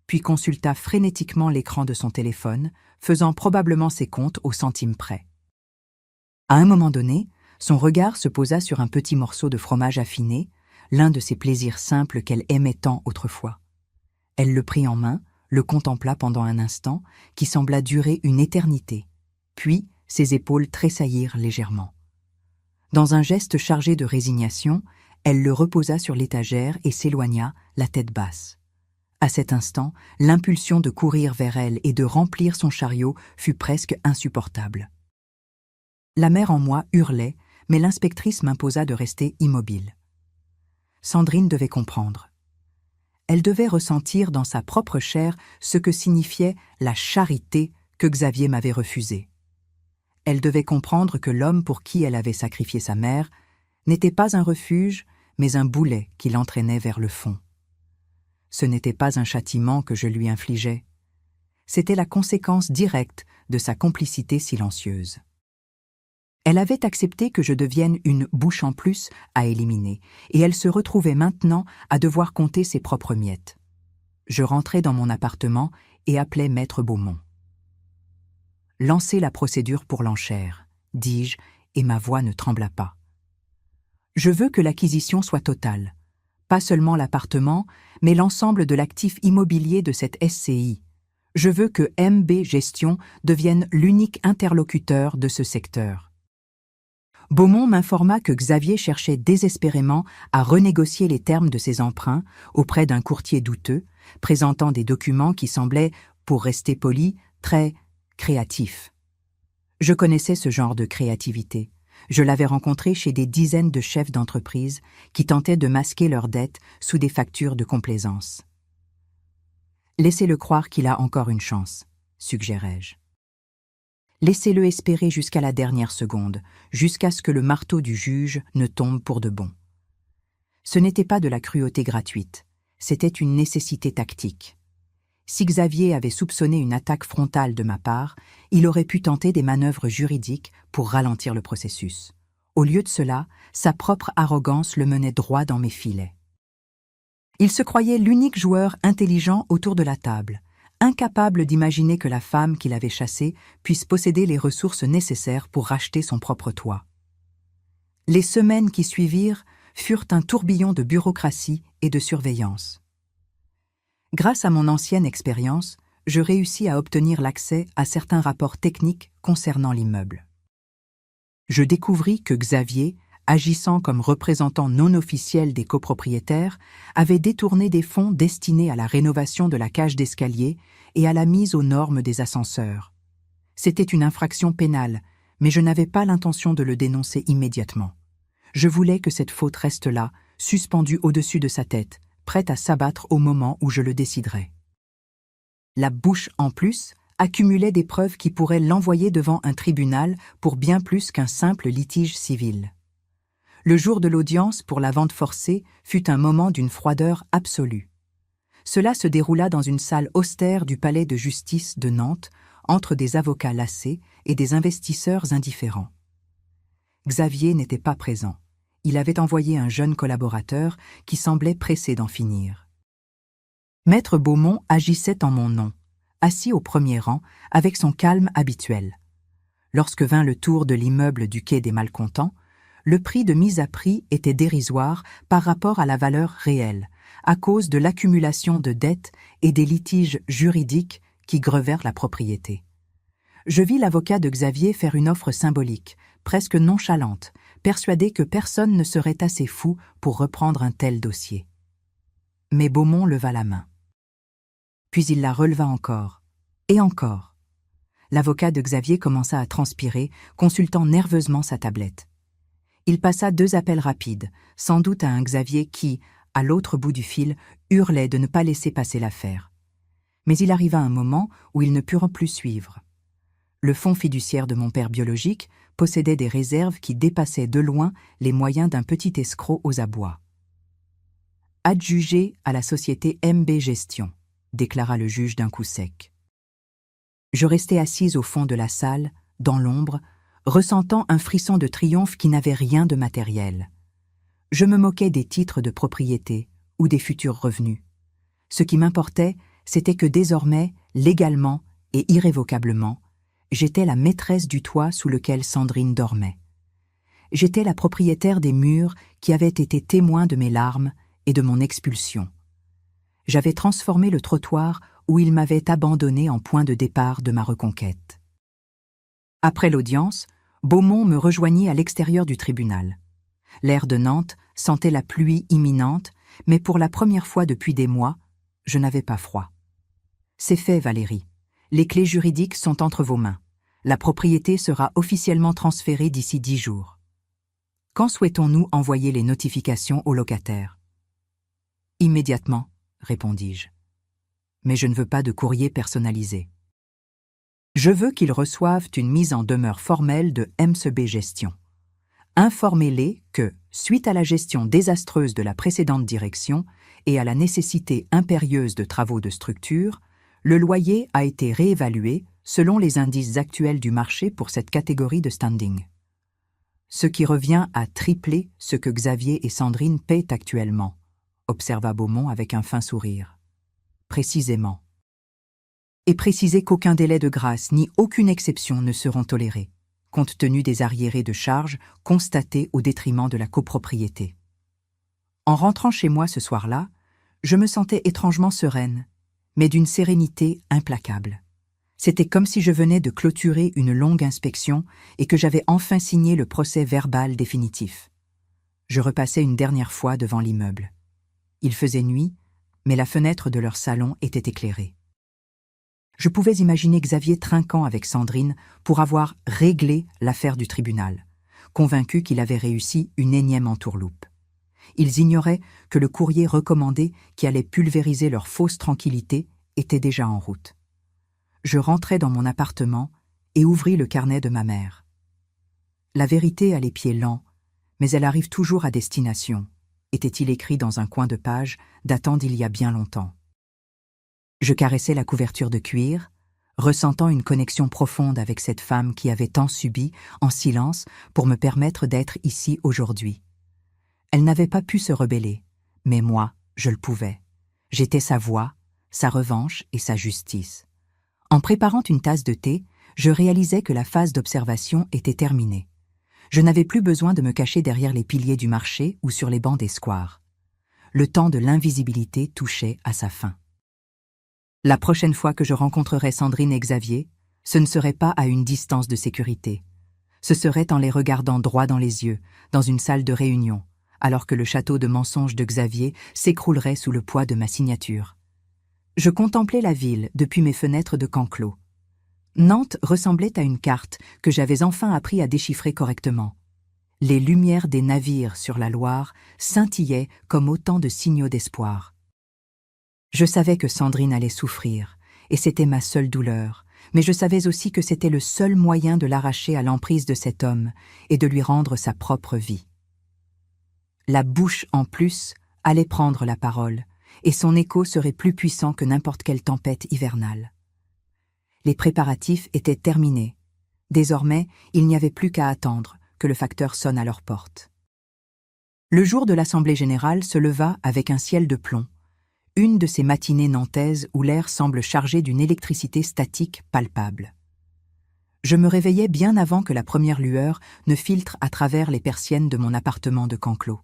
puis consulta frénétiquement l'écran de son téléphone, faisant probablement ses comptes au centime près. À un moment donné, son regard se posa sur un petit morceau de fromage affiné, l'un de ces plaisirs simples qu'elle aimait tant autrefois. Elle le prit en main, le contempla pendant un instant, qui sembla durer une éternité, puis ses épaules tressaillirent légèrement. Dans un geste chargé de résignation, elle le reposa sur l'étagère et s'éloigna, la tête basse. À cet instant, l'impulsion de courir vers elle et de remplir son chariot fut presque insupportable. La mère en moi hurlait, mais l'inspectrice m'imposa de rester immobile. Sandrine devait comprendre. Elle devait ressentir dans sa propre chair ce que signifiait la charité que Xavier m'avait refusée. Elle devait comprendre que l'homme pour qui elle avait sacrifié sa mère n'était pas un refuge, mais un boulet qui l'entraînait vers le fond. Ce n'était pas un châtiment que je lui infligeais. C'était la conséquence directe de sa complicité silencieuse. Elle avait accepté que je devienne une bouche en plus à éliminer, et elle se retrouvait maintenant à devoir compter ses propres miettes. Je rentrai dans mon appartement et appelai Maître Beaumont. « Lancez la procédure pour l'enchère, dis-je, et ma voix ne trembla pas. Je veux que l'acquisition soit totale. Pas seulement l'appartement, mais l'ensemble de l'actif immobilier de cette SCI. Je veux que MB Gestion devienne l'unique interlocuteur de ce secteur. Beaumont m'informa que Xavier cherchait désespérément à renégocier les termes de ses emprunts auprès d'un courtier douteux, présentant des documents qui semblaient, pour rester poli, très créatifs. Je connaissais ce genre de créativité. Je l'avais rencontré chez des dizaines de chefs d'entreprise qui tentaient de masquer leurs dettes sous des factures de complaisance. Laissez-le croire qu'il a encore une chance, suggérai-je. Laissez-le espérer jusqu'à la dernière seconde, jusqu'à ce que le marteau du juge ne tombe pour de bon. Ce n'était pas de la cruauté gratuite, c'était une nécessité tactique. Si Xavier avait soupçonné une attaque frontale de ma part, il aurait pu tenter des manœuvres juridiques pour ralentir le processus. Au lieu de cela, sa propre arrogance le menait droit dans mes filets. Il se croyait l'unique joueur intelligent autour de la table, incapable d'imaginer que la femme qu'il avait chassée puisse posséder les ressources nécessaires pour racheter son propre toit. Les semaines qui suivirent furent un tourbillon de bureaucratie et de surveillance. Grâce à mon ancienne expérience, je réussis à obtenir l'accès à certains rapports techniques concernant l'immeuble. Je découvris que Xavier, agissant comme représentant non officiel des copropriétaires, avait détourné des fonds destinés à la rénovation de la cage d'escalier et à la mise aux normes des ascenseurs. C'était une infraction pénale, mais je n'avais pas l'intention de le dénoncer immédiatement. Je voulais que cette faute reste là, suspendue au-dessus de sa tête, prête à s'abattre au moment où je le déciderais. La bouche, en plus, accumulait des preuves qui pourraient l'envoyer devant un tribunal pour bien plus qu'un simple litige civil. Le jour de l'audience pour la vente forcée fut un moment d'une froideur absolue. Cela se déroula dans une salle austère du palais de justice de Nantes, entre des avocats lassés et des investisseurs indifférents. Xavier n'était pas présent. Il avait envoyé un jeune collaborateur qui semblait pressé d'en finir. Maître Beaumont agissait en mon nom, assis au premier rang, avec son calme habituel. Lorsque vint le tour de l'immeuble du quai des Malcontents, le prix de mise à prix était dérisoire par rapport à la valeur réelle, à cause de l'accumulation de dettes et des litiges juridiques qui grevèrent la propriété. Je vis l'avocat de Xavier faire une offre symbolique, presque nonchalante, persuadé que personne ne serait assez fou pour reprendre un tel dossier. Mais Beaumont leva la main. Puis il la releva encore, et encore. L'avocat de Xavier commença à transpirer, consultant nerveusement sa tablette. Il passa 2 appels rapides, sans doute à un Xavier qui, à l'autre bout du fil, hurlait de ne pas laisser passer l'affaire. Mais il arriva un moment où ils ne purent plus suivre. Le fonds fiduciaire de mon père biologique possédait des réserves qui dépassaient de loin les moyens d'un petit escroc aux abois. « Adjugé à la société MB Gestion », déclara le juge d'un coup sec. Je restai assise au fond de la salle, dans l'ombre, ressentant un frisson de triomphe qui n'avait rien de matériel. Je me moquais des titres de propriété ou des futurs revenus. Ce qui m'importait, c'était que désormais, légalement et irrévocablement, j'étais la maîtresse du toit sous lequel Sandrine dormait. J'étais la propriétaire des murs qui avaient été témoins de mes larmes et de mon expulsion. J'avais transformé le trottoir où il m'avait abandonné en point de départ de ma reconquête. Après l'audience, Beaumont me rejoignit à l'extérieur du tribunal. L'air de Nantes sentait la pluie imminente, mais pour la première fois depuis des mois, je n'avais pas froid. « C'est fait, Valérie. Les clés juridiques sont entre vos mains. La propriété sera officiellement transférée d'ici 10 jours. Quand souhaitons-nous envoyer les notifications aux locataires ? » « Immédiatement, » répondis-je. « Mais je ne veux pas de courrier personnalisé. Je veux qu'ils reçoivent une mise en demeure formelle de MCB Gestion. Informez-les que, suite à la gestion désastreuse de la précédente direction et à la nécessité impérieuse de travaux de structure, le loyer a été réévalué selon les indices actuels du marché pour cette catégorie de standing. Ce qui revient à tripler ce que Xavier et Sandrine paient actuellement, observa Beaumont avec un fin sourire. Précisément. Et précisez qu'aucun délai de grâce ni aucune exception ne seront tolérés, compte tenu des arriérés de charges constatés au détriment de la copropriété. En rentrant chez moi ce soir-là, je me sentais étrangement sereine, mais d'une sérénité implacable. C'était comme si je venais de clôturer une longue inspection et que j'avais enfin signé le procès verbal définitif. Je repassais une dernière fois devant l'immeuble. Il faisait nuit, mais la fenêtre de leur salon était éclairée. Je pouvais imaginer Xavier trinquant avec Sandrine pour avoir réglé l'affaire du tribunal, convaincu qu'il avait réussi une énième entourloupe. Ils ignoraient que le courrier recommandé qui allait pulvériser leur fausse tranquillité était déjà en route. Je rentrai dans mon appartement et ouvris le carnet de ma mère. La vérité a les pieds lents, mais elle arrive toujours à destination, était-il écrit dans un coin de page datant d'il y a bien longtemps. Je caressais la couverture de cuir, ressentant une connexion profonde avec cette femme qui avait tant subi, en silence, pour me permettre d'être ici aujourd'hui. Elle n'avait pas pu se rebeller, mais moi, je le pouvais. J'étais sa voix, sa revanche et sa justice. En préparant une tasse de thé, je réalisais que la phase d'observation était terminée. Je n'avais plus besoin de me cacher derrière les piliers du marché ou sur les bancs des squares. Le temps de l'invisibilité touchait à sa fin. La prochaine fois que je rencontrerais Sandrine et Xavier, ce ne serait pas à une distance de sécurité. Ce serait en les regardant droit dans les yeux, dans une salle de réunion, alors que le château de mensonges de Xavier s'écroulerait sous le poids de ma signature. Je contemplais la ville depuis mes fenêtres de Canclos. Nantes ressemblait à une carte que j'avais enfin appris à déchiffrer correctement. Les lumières des navires sur la Loire scintillaient comme autant de signaux d'espoir. Je savais que Sandrine allait souffrir, et c'était ma seule douleur, mais je savais aussi que c'était le seul moyen de l'arracher à l'emprise de cet homme et de lui rendre sa propre vie. La bouche, en plus, allait prendre la parole, et son écho serait plus puissant que n'importe quelle tempête hivernale. Les préparatifs étaient terminés. Désormais, il n'y avait plus qu'à attendre que le facteur sonne à leur porte. Le jour de l'Assemblée générale se leva avec un ciel de plomb, une de ces matinées nantaises où l'air semble chargé d'une électricité statique palpable. Je me réveillais bien avant que la première lueur ne filtre à travers les persiennes de mon appartement de Canclos.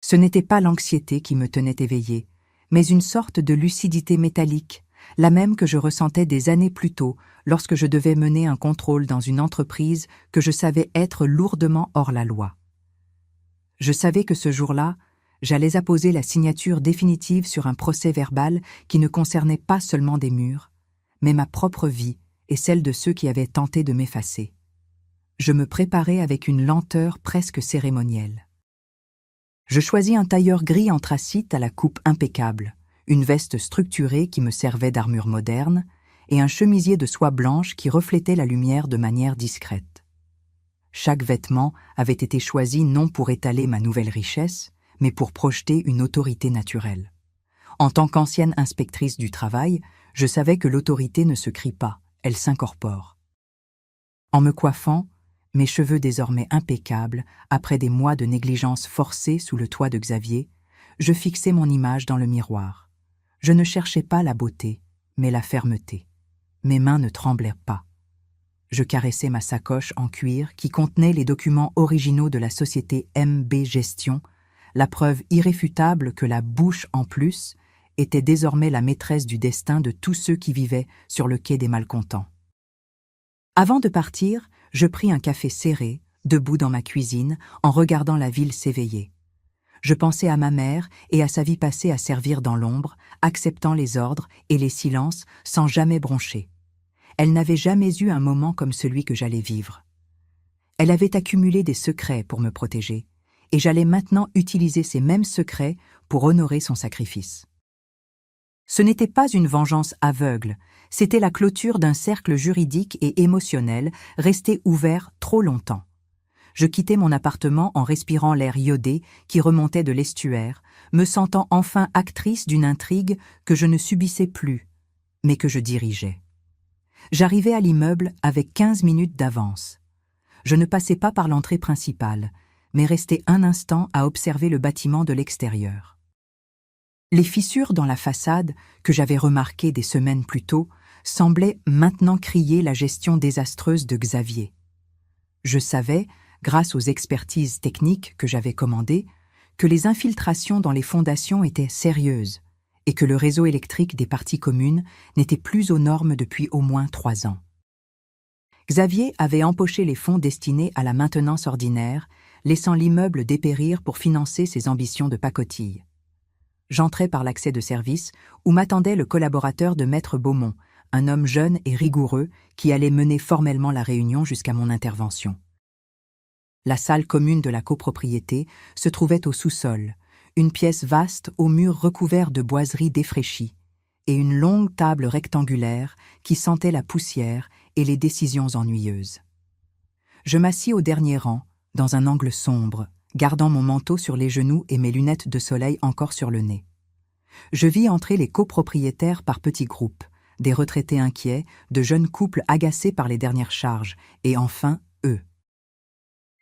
Ce n'était pas l'anxiété qui me tenait éveillée, mais une sorte de lucidité métallique, la même que je ressentais des années plus tôt lorsque je devais mener un contrôle dans une entreprise que je savais être lourdement hors la loi. Je savais que ce jour-là, j'allais apposer la signature définitive sur un procès-verbal qui ne concernait pas seulement des murs, mais ma propre vie et celle de ceux qui avaient tenté de m'effacer. Je me préparais avec une lenteur presque cérémonielle. Je choisis un tailleur gris anthracite à la coupe impeccable, une veste structurée qui me servait d'armure moderne et un chemisier de soie blanche qui reflétait la lumière de manière discrète. Chaque vêtement avait été choisi non pour étaler ma nouvelle richesse, mais pour projeter une autorité naturelle. En tant qu'ancienne inspectrice du travail, je savais que l'autorité ne se crie pas, elle s'incorpore. En me coiffant, mes cheveux désormais impeccables, après des mois de négligence forcée sous le toit de Xavier, je fixai mon image dans le miroir. Je ne cherchais pas la beauté, mais la fermeté. Mes mains ne tremblèrent pas. Je caressai ma sacoche en cuir qui contenait les documents originaux de la société MB Gestion, la preuve irréfutable que la bouche en plus était désormais la maîtresse du destin de tous ceux qui vivaient sur le quai des Malcontents. Avant de partir, je pris un café serré, debout dans ma cuisine, en regardant la ville s'éveiller. Je pensais à ma mère et à sa vie passée à servir dans l'ombre, acceptant les ordres et les silences sans jamais broncher. Elle n'avait jamais eu un moment comme celui que j'allais vivre. Elle avait accumulé des secrets pour me protéger, et j'allais maintenant utiliser ces mêmes secrets pour honorer son sacrifice. Ce n'était pas une vengeance aveugle, c'était la clôture d'un cercle juridique et émotionnel resté ouvert trop longtemps. Je quittais mon appartement en respirant l'air iodé qui remontait de l'estuaire, me sentant enfin actrice d'une intrigue que je ne subissais plus, mais que je dirigeais. J'arrivais à l'immeuble avec 15 minutes d'avance. Je ne passais pas par l'entrée principale, mais restais un instant à observer le bâtiment de l'extérieur. Les fissures dans la façade, que j'avais remarquées des semaines plus tôt, semblaient maintenant crier la gestion désastreuse de Xavier. Je savais, grâce aux expertises techniques que j'avais commandées, que les infiltrations dans les fondations étaient sérieuses et que le réseau électrique des parties communes n'était plus aux normes depuis au moins 3 ans. Xavier avait empoché les fonds destinés à la maintenance ordinaire, laissant l'immeuble dépérir pour financer ses ambitions de pacotille. J'entrais par l'accès de service où m'attendait le collaborateur de Maître Beaumont, un homme jeune et rigoureux qui allait mener formellement la réunion jusqu'à mon intervention. La salle commune de la copropriété se trouvait au sous-sol, une pièce vaste aux murs recouverts de boiseries défraîchies, et une longue table rectangulaire qui sentait la poussière et les décisions ennuyeuses. Je m'assis au dernier rang, dans un angle sombre, gardant mon manteau sur les genoux et mes lunettes de soleil encore sur le nez. Je vis entrer les copropriétaires par petits groupes, des retraités inquiets, de jeunes couples agacés par les dernières charges, et enfin, eux.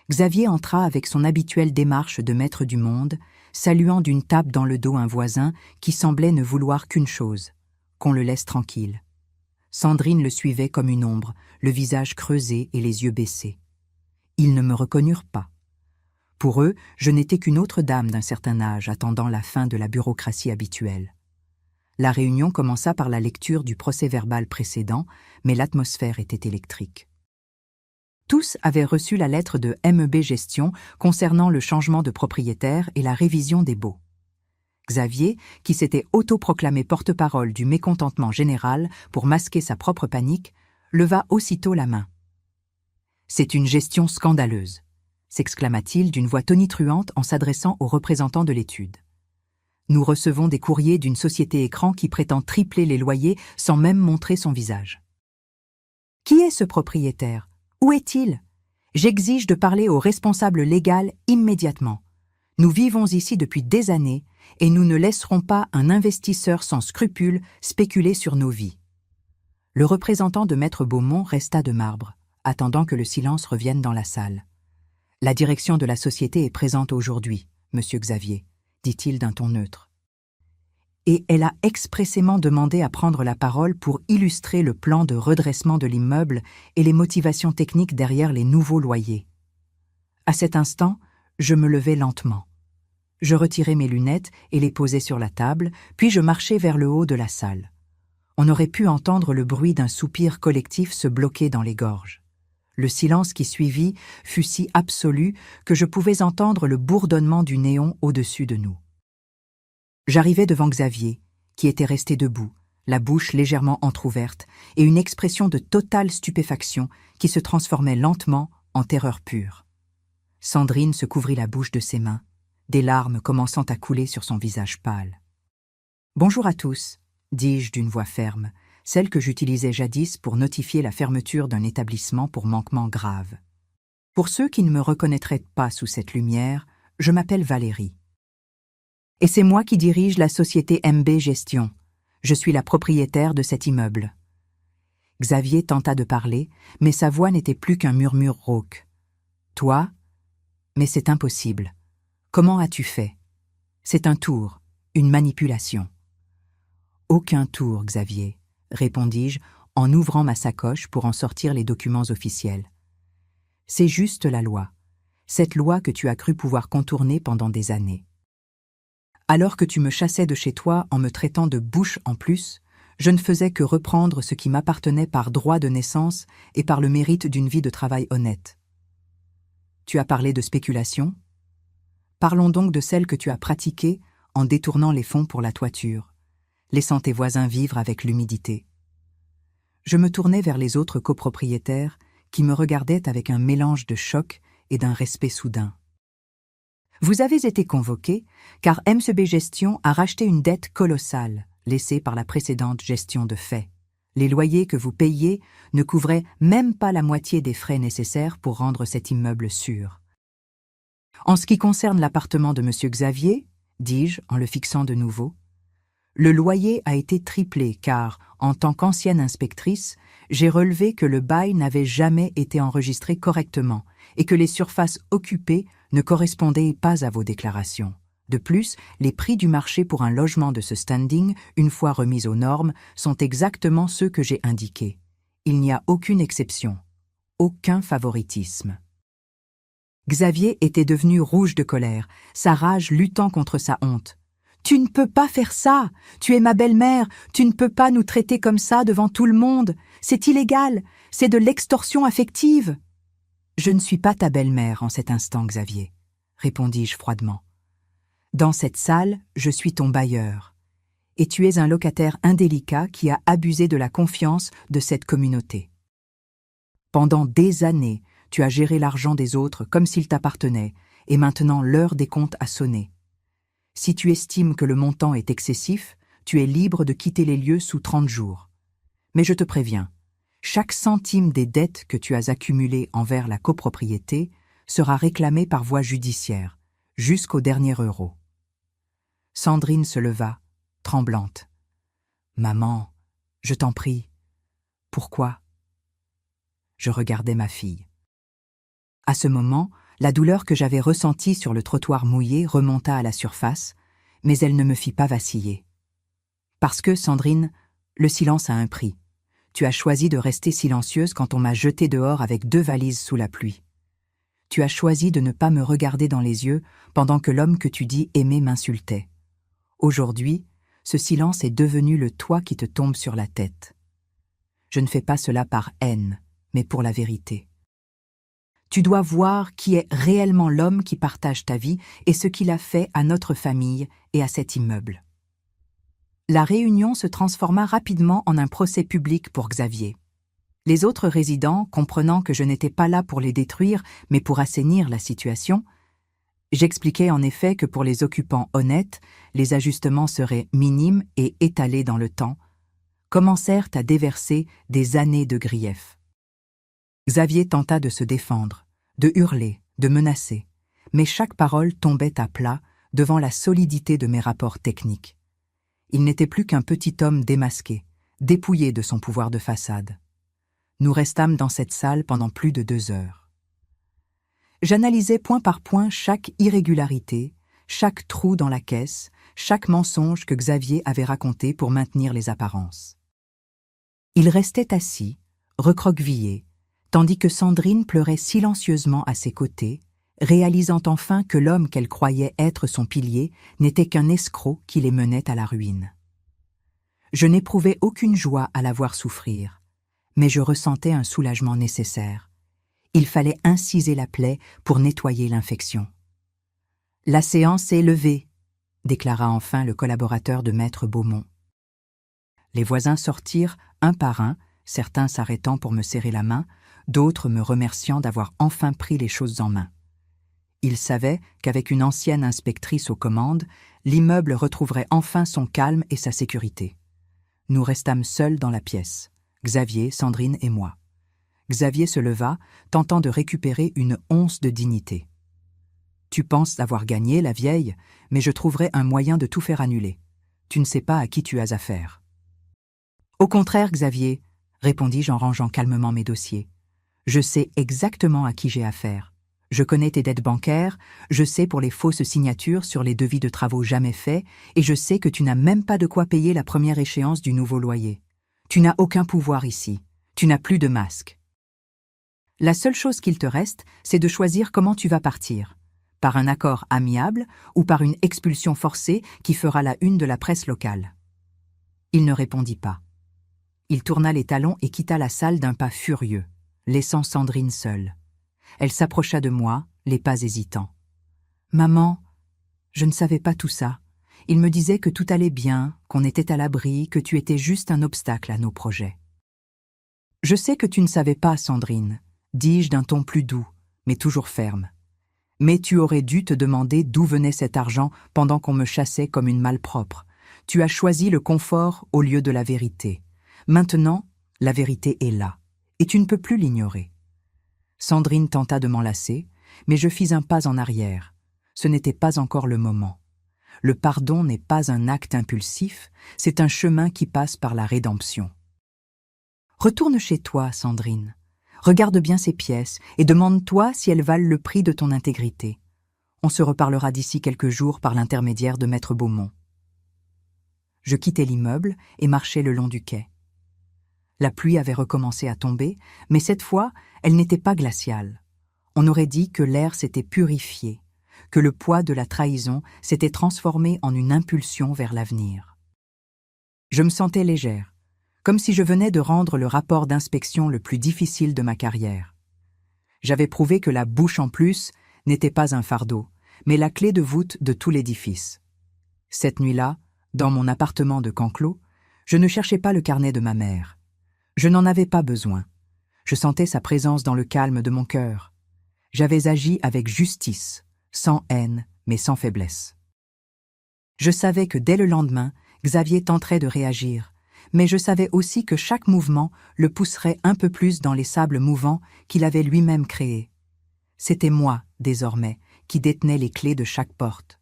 Xavier entra avec son habituelle démarche de maître du monde, saluant d'une tape dans le dos un voisin qui semblait ne vouloir qu'une chose, qu'on le laisse tranquille. Sandrine le suivait comme une ombre, le visage creusé et les yeux baissés. Ils ne me reconnurent pas. Pour eux, je n'étais qu'une autre dame d'un certain âge attendant la fin de la bureaucratie habituelle. La réunion commença par la lecture du procès-verbal précédent, mais l'atmosphère était électrique. Tous avaient reçu la lettre de MEB Gestion concernant le changement de propriétaire et la révision des baux. Xavier, qui s'était autoproclamé porte-parole du mécontentement général pour masquer sa propre panique, leva aussitôt la main. « C'est une gestion scandaleuse », s'exclama-t-il d'une voix tonitruante en s'adressant aux représentants de l'étude. « Nous recevons des courriers d'une société écran qui prétend tripler les loyers sans même montrer son visage. » « Qui est ce propriétaire ? Où est-il ? J'exige de parler au responsable légal immédiatement. Nous vivons ici depuis des années et nous ne laisserons pas un investisseur sans scrupules spéculer sur nos vies. » Le représentant de Maître Beaumont resta de marbre, attendant que le silence revienne dans la salle. « La direction de la société est présente aujourd'hui, monsieur Xavier, » dit-il d'un ton neutre. Et elle a expressément demandé à prendre la parole pour illustrer le plan de redressement de l'immeuble et les motivations techniques derrière les nouveaux loyers. À cet instant, je me levai lentement. Je retirai mes lunettes et les posai sur la table, puis je marchai vers le haut de la salle. On aurait pu entendre le bruit d'un soupir collectif se bloquer dans les gorges. Le silence qui suivit fut si absolu que je pouvais entendre le bourdonnement du néon au-dessus de nous. J'arrivai devant Xavier, qui était resté debout, la bouche légèrement entr'ouverte et une expression de totale stupéfaction qui se transformait lentement en terreur pure. Sandrine se couvrit la bouche de ses mains, des larmes commençant à couler sur son visage pâle. « Bonjour à tous », dis-je d'une voix ferme, celle que j'utilisais jadis pour notifier la fermeture d'un établissement pour manquement grave. Pour ceux qui ne me reconnaîtraient pas sous cette lumière, je m'appelle Valérie. Et c'est moi qui dirige la société MB Gestion. Je suis la propriétaire de cet immeuble. Xavier tenta de parler, mais sa voix n'était plus qu'un murmure rauque. « Toi ? Mais c'est impossible. Comment as-tu fait ? C'est un tour, une manipulation. » « Aucun tour, Xavier, » répondis-je en ouvrant ma sacoche pour en sortir les documents officiels. « C'est juste la loi, cette loi que tu as cru pouvoir contourner pendant des années. Alors que tu me chassais de chez toi en me traitant de bouche en plus, je ne faisais que reprendre ce qui m'appartenait par droit de naissance et par le mérite d'une vie de travail honnête. Tu as parlé de spéculation ? Parlons donc de celle que tu as pratiquée en détournant les fonds pour la toiture, laissant tes voisins vivre avec l'humidité. Je me tournai vers les autres copropriétaires qui me regardaient avec un mélange de choc et d'un respect soudain. Vous avez été convoqués car MCB Gestion a racheté une dette colossale laissée par la précédente gestion de fait. Les loyers que vous payiez ne couvraient même pas la moitié des frais nécessaires pour rendre cet immeuble sûr. En ce qui concerne l'appartement de M. Xavier, dis-je en le fixant de nouveau, le loyer a été triplé car, en tant qu'ancienne inspectrice, j'ai relevé que le bail n'avait jamais été enregistré correctement et que les surfaces occupées ne correspondaient pas à vos déclarations. De plus, les prix du marché pour un logement de ce standing, une fois remis aux normes, sont exactement ceux que j'ai indiqués. Il n'y a aucune exception, aucun favoritisme. Xavier était devenu rouge de colère, sa rage luttant contre sa honte. « Tu ne peux pas faire ça! Tu es ma belle-mère! Tu ne peux pas nous traiter comme ça devant tout le monde! C'est illégal! C'est de l'extorsion affective !»« Je ne suis pas ta belle-mère en cet instant, Xavier, » répondis-je froidement. « Dans cette salle, je suis ton bailleur. Et tu es un locataire indélicat qui a abusé de la confiance de cette communauté. Pendant des années, tu as géré l'argent des autres comme s'il t'appartenait, et maintenant l'heure des comptes a sonné. Si tu estimes que le montant est excessif, tu es libre de quitter les lieux sous 30 jours. Mais je te préviens, chaque centime des dettes que tu as accumulées envers la copropriété sera réclamé par voie judiciaire, jusqu'au dernier euro. » Sandrine se leva, tremblante. « Maman, je t'en prie. Pourquoi ?» Je regardais ma fille. À ce moment, la douleur que j'avais ressentie sur le trottoir mouillé remonta à la surface, mais elle ne me fit pas vaciller. Parce que, Sandrine, le silence a un prix. Tu as choisi de rester silencieuse quand on m'a jetée dehors avec 2 valises sous la pluie. Tu as choisi de ne pas me regarder dans les yeux pendant que l'homme que tu dis aimer m'insultait. Aujourd'hui, ce silence est devenu le toit qui te tombe sur la tête. Je ne fais pas cela par haine, mais pour la vérité. Tu dois voir qui est réellement l'homme qui partage ta vie et ce qu'il a fait à notre famille et à cet immeuble. » La réunion se transforma rapidement en un procès public pour Xavier. Les autres résidents, comprenant que je n'étais pas là pour les détruire, mais pour assainir la situation, j'expliquais en effet que pour les occupants honnêtes, les ajustements seraient minimes et étalés dans le temps, commencèrent à déverser des années de griefs. Xavier tenta de se défendre, de hurler, de menacer, mais chaque parole tombait à plat devant la solidité de mes rapports techniques. Il n'était plus qu'un petit homme démasqué, dépouillé de son pouvoir de façade. Nous restâmes dans cette salle pendant plus de 2 heures. J'analysais point par point chaque irrégularité, chaque trou dans la caisse, chaque mensonge que Xavier avait raconté pour maintenir les apparences. Il restait assis, recroquevillé, tandis que Sandrine pleurait silencieusement à ses côtés, réalisant enfin que l'homme qu'elle croyait être son pilier n'était qu'un escroc qui les menait à la ruine. Je n'éprouvais aucune joie à la voir souffrir, mais je ressentais un soulagement nécessaire. Il fallait inciser la plaie pour nettoyer l'infection. « La séance est levée », déclara enfin le collaborateur de Maître Beaumont. Les voisins sortirent un par un, certains s'arrêtant pour me serrer la main, d'autres me remerciant d'avoir enfin pris les choses en main. Ils savaient qu'avec une ancienne inspectrice aux commandes, l'immeuble retrouverait enfin son calme et sa sécurité. Nous restâmes seuls dans la pièce, Xavier, Sandrine et moi. Xavier se leva, tentant de récupérer une once de dignité. « Tu penses avoir gagné, la vieille, mais je trouverai un moyen de tout faire annuler. Tu ne sais pas à qui tu as affaire. »« Au contraire, Xavier, » répondis-je en rangeant calmement mes dossiers. « Je sais exactement à qui j'ai affaire. Je connais tes dettes bancaires, je sais pour les fausses signatures sur les devis de travaux jamais faits, et je sais que tu n'as même pas de quoi payer la première échéance du nouveau loyer. Tu n'as aucun pouvoir ici. Tu n'as plus de masque. La seule chose qu'il te reste, c'est de choisir comment tu vas partir. Par un accord amiable ou par une expulsion forcée qui fera la une de la presse locale. » Il ne répondit pas. Il tourna les talons et quitta la salle d'un pas furieux, laissant Sandrine seule. Elle s'approcha de moi, les pas hésitants. « Maman, je ne savais pas tout ça. Il me disait que tout allait bien, qu'on était à l'abri, que tu étais juste un obstacle à nos projets. »« Je sais que tu ne savais pas, Sandrine, » dis-je d'un ton plus doux, mais toujours ferme. « Mais tu aurais dû te demander d'où venait cet argent pendant qu'on me chassait comme une malpropre. Tu as choisi le confort au lieu de la vérité. Maintenant, la vérité est là, et tu ne peux plus l'ignorer. » Sandrine tenta de m'enlacer, mais je fis un pas en arrière. Ce n'était pas encore le moment. Le pardon n'est pas un acte impulsif, c'est un chemin qui passe par la rédemption. « Retourne chez toi, Sandrine. Regarde bien ces pièces et demande-toi si elles valent le prix de ton intégrité. On se reparlera d'ici quelques jours par l'intermédiaire de Maître Beaumont. » Je quittai l'immeuble et marchai le long du quai. La pluie avait recommencé à tomber, mais cette fois, elle n'était pas glaciale. On aurait dit que l'air s'était purifié, que le poids de la trahison s'était transformé en une impulsion vers l'avenir. Je me sentais légère, comme si je venais de rendre le rapport d'inspection le plus difficile de ma carrière. J'avais prouvé que la bouche en plus n'était pas un fardeau, mais la clé de voûte de tout l'édifice. Cette nuit-là, dans mon appartement de Canclos, je ne cherchais pas le carnet de ma mère. Je n'en avais pas besoin. Je sentais sa présence dans le calme de mon cœur. J'avais agi avec justice, sans haine, mais sans faiblesse. Je savais que dès le lendemain, Xavier tenterait de réagir, mais je savais aussi que chaque mouvement le pousserait un peu plus dans les sables mouvants qu'il avait lui-même créés. C'était moi, désormais, qui détenais les clés de chaque porte.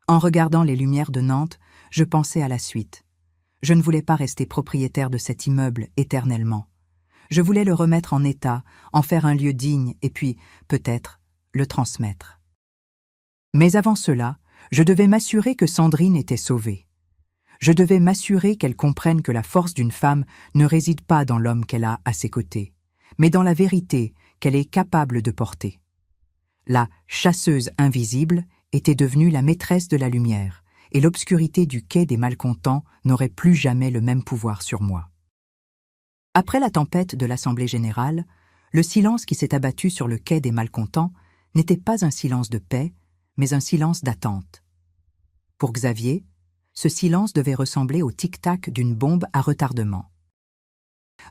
En regardant les lumières de Nantes, je pensais à la suite. Je ne voulais pas rester propriétaire de cet immeuble éternellement. Je voulais le remettre en état, en faire un lieu digne et puis, peut-être, le transmettre. Mais avant cela, je devais m'assurer que Sandrine était sauvée. Je devais m'assurer qu'elle comprenne que la force d'une femme ne réside pas dans l'homme qu'elle a à ses côtés, mais dans la vérité qu'elle est capable de porter. La chasseuse invisible était devenue la maîtresse de la lumière, et l'obscurité du quai des Malcontents n'aurait plus jamais le même pouvoir sur moi. Après la tempête de l'Assemblée générale, le silence qui s'est abattu sur le quai des Malcontents n'était pas un silence de paix, mais un silence d'attente. Pour Xavier, ce silence devait ressembler au tic-tac d'une bombe à retardement.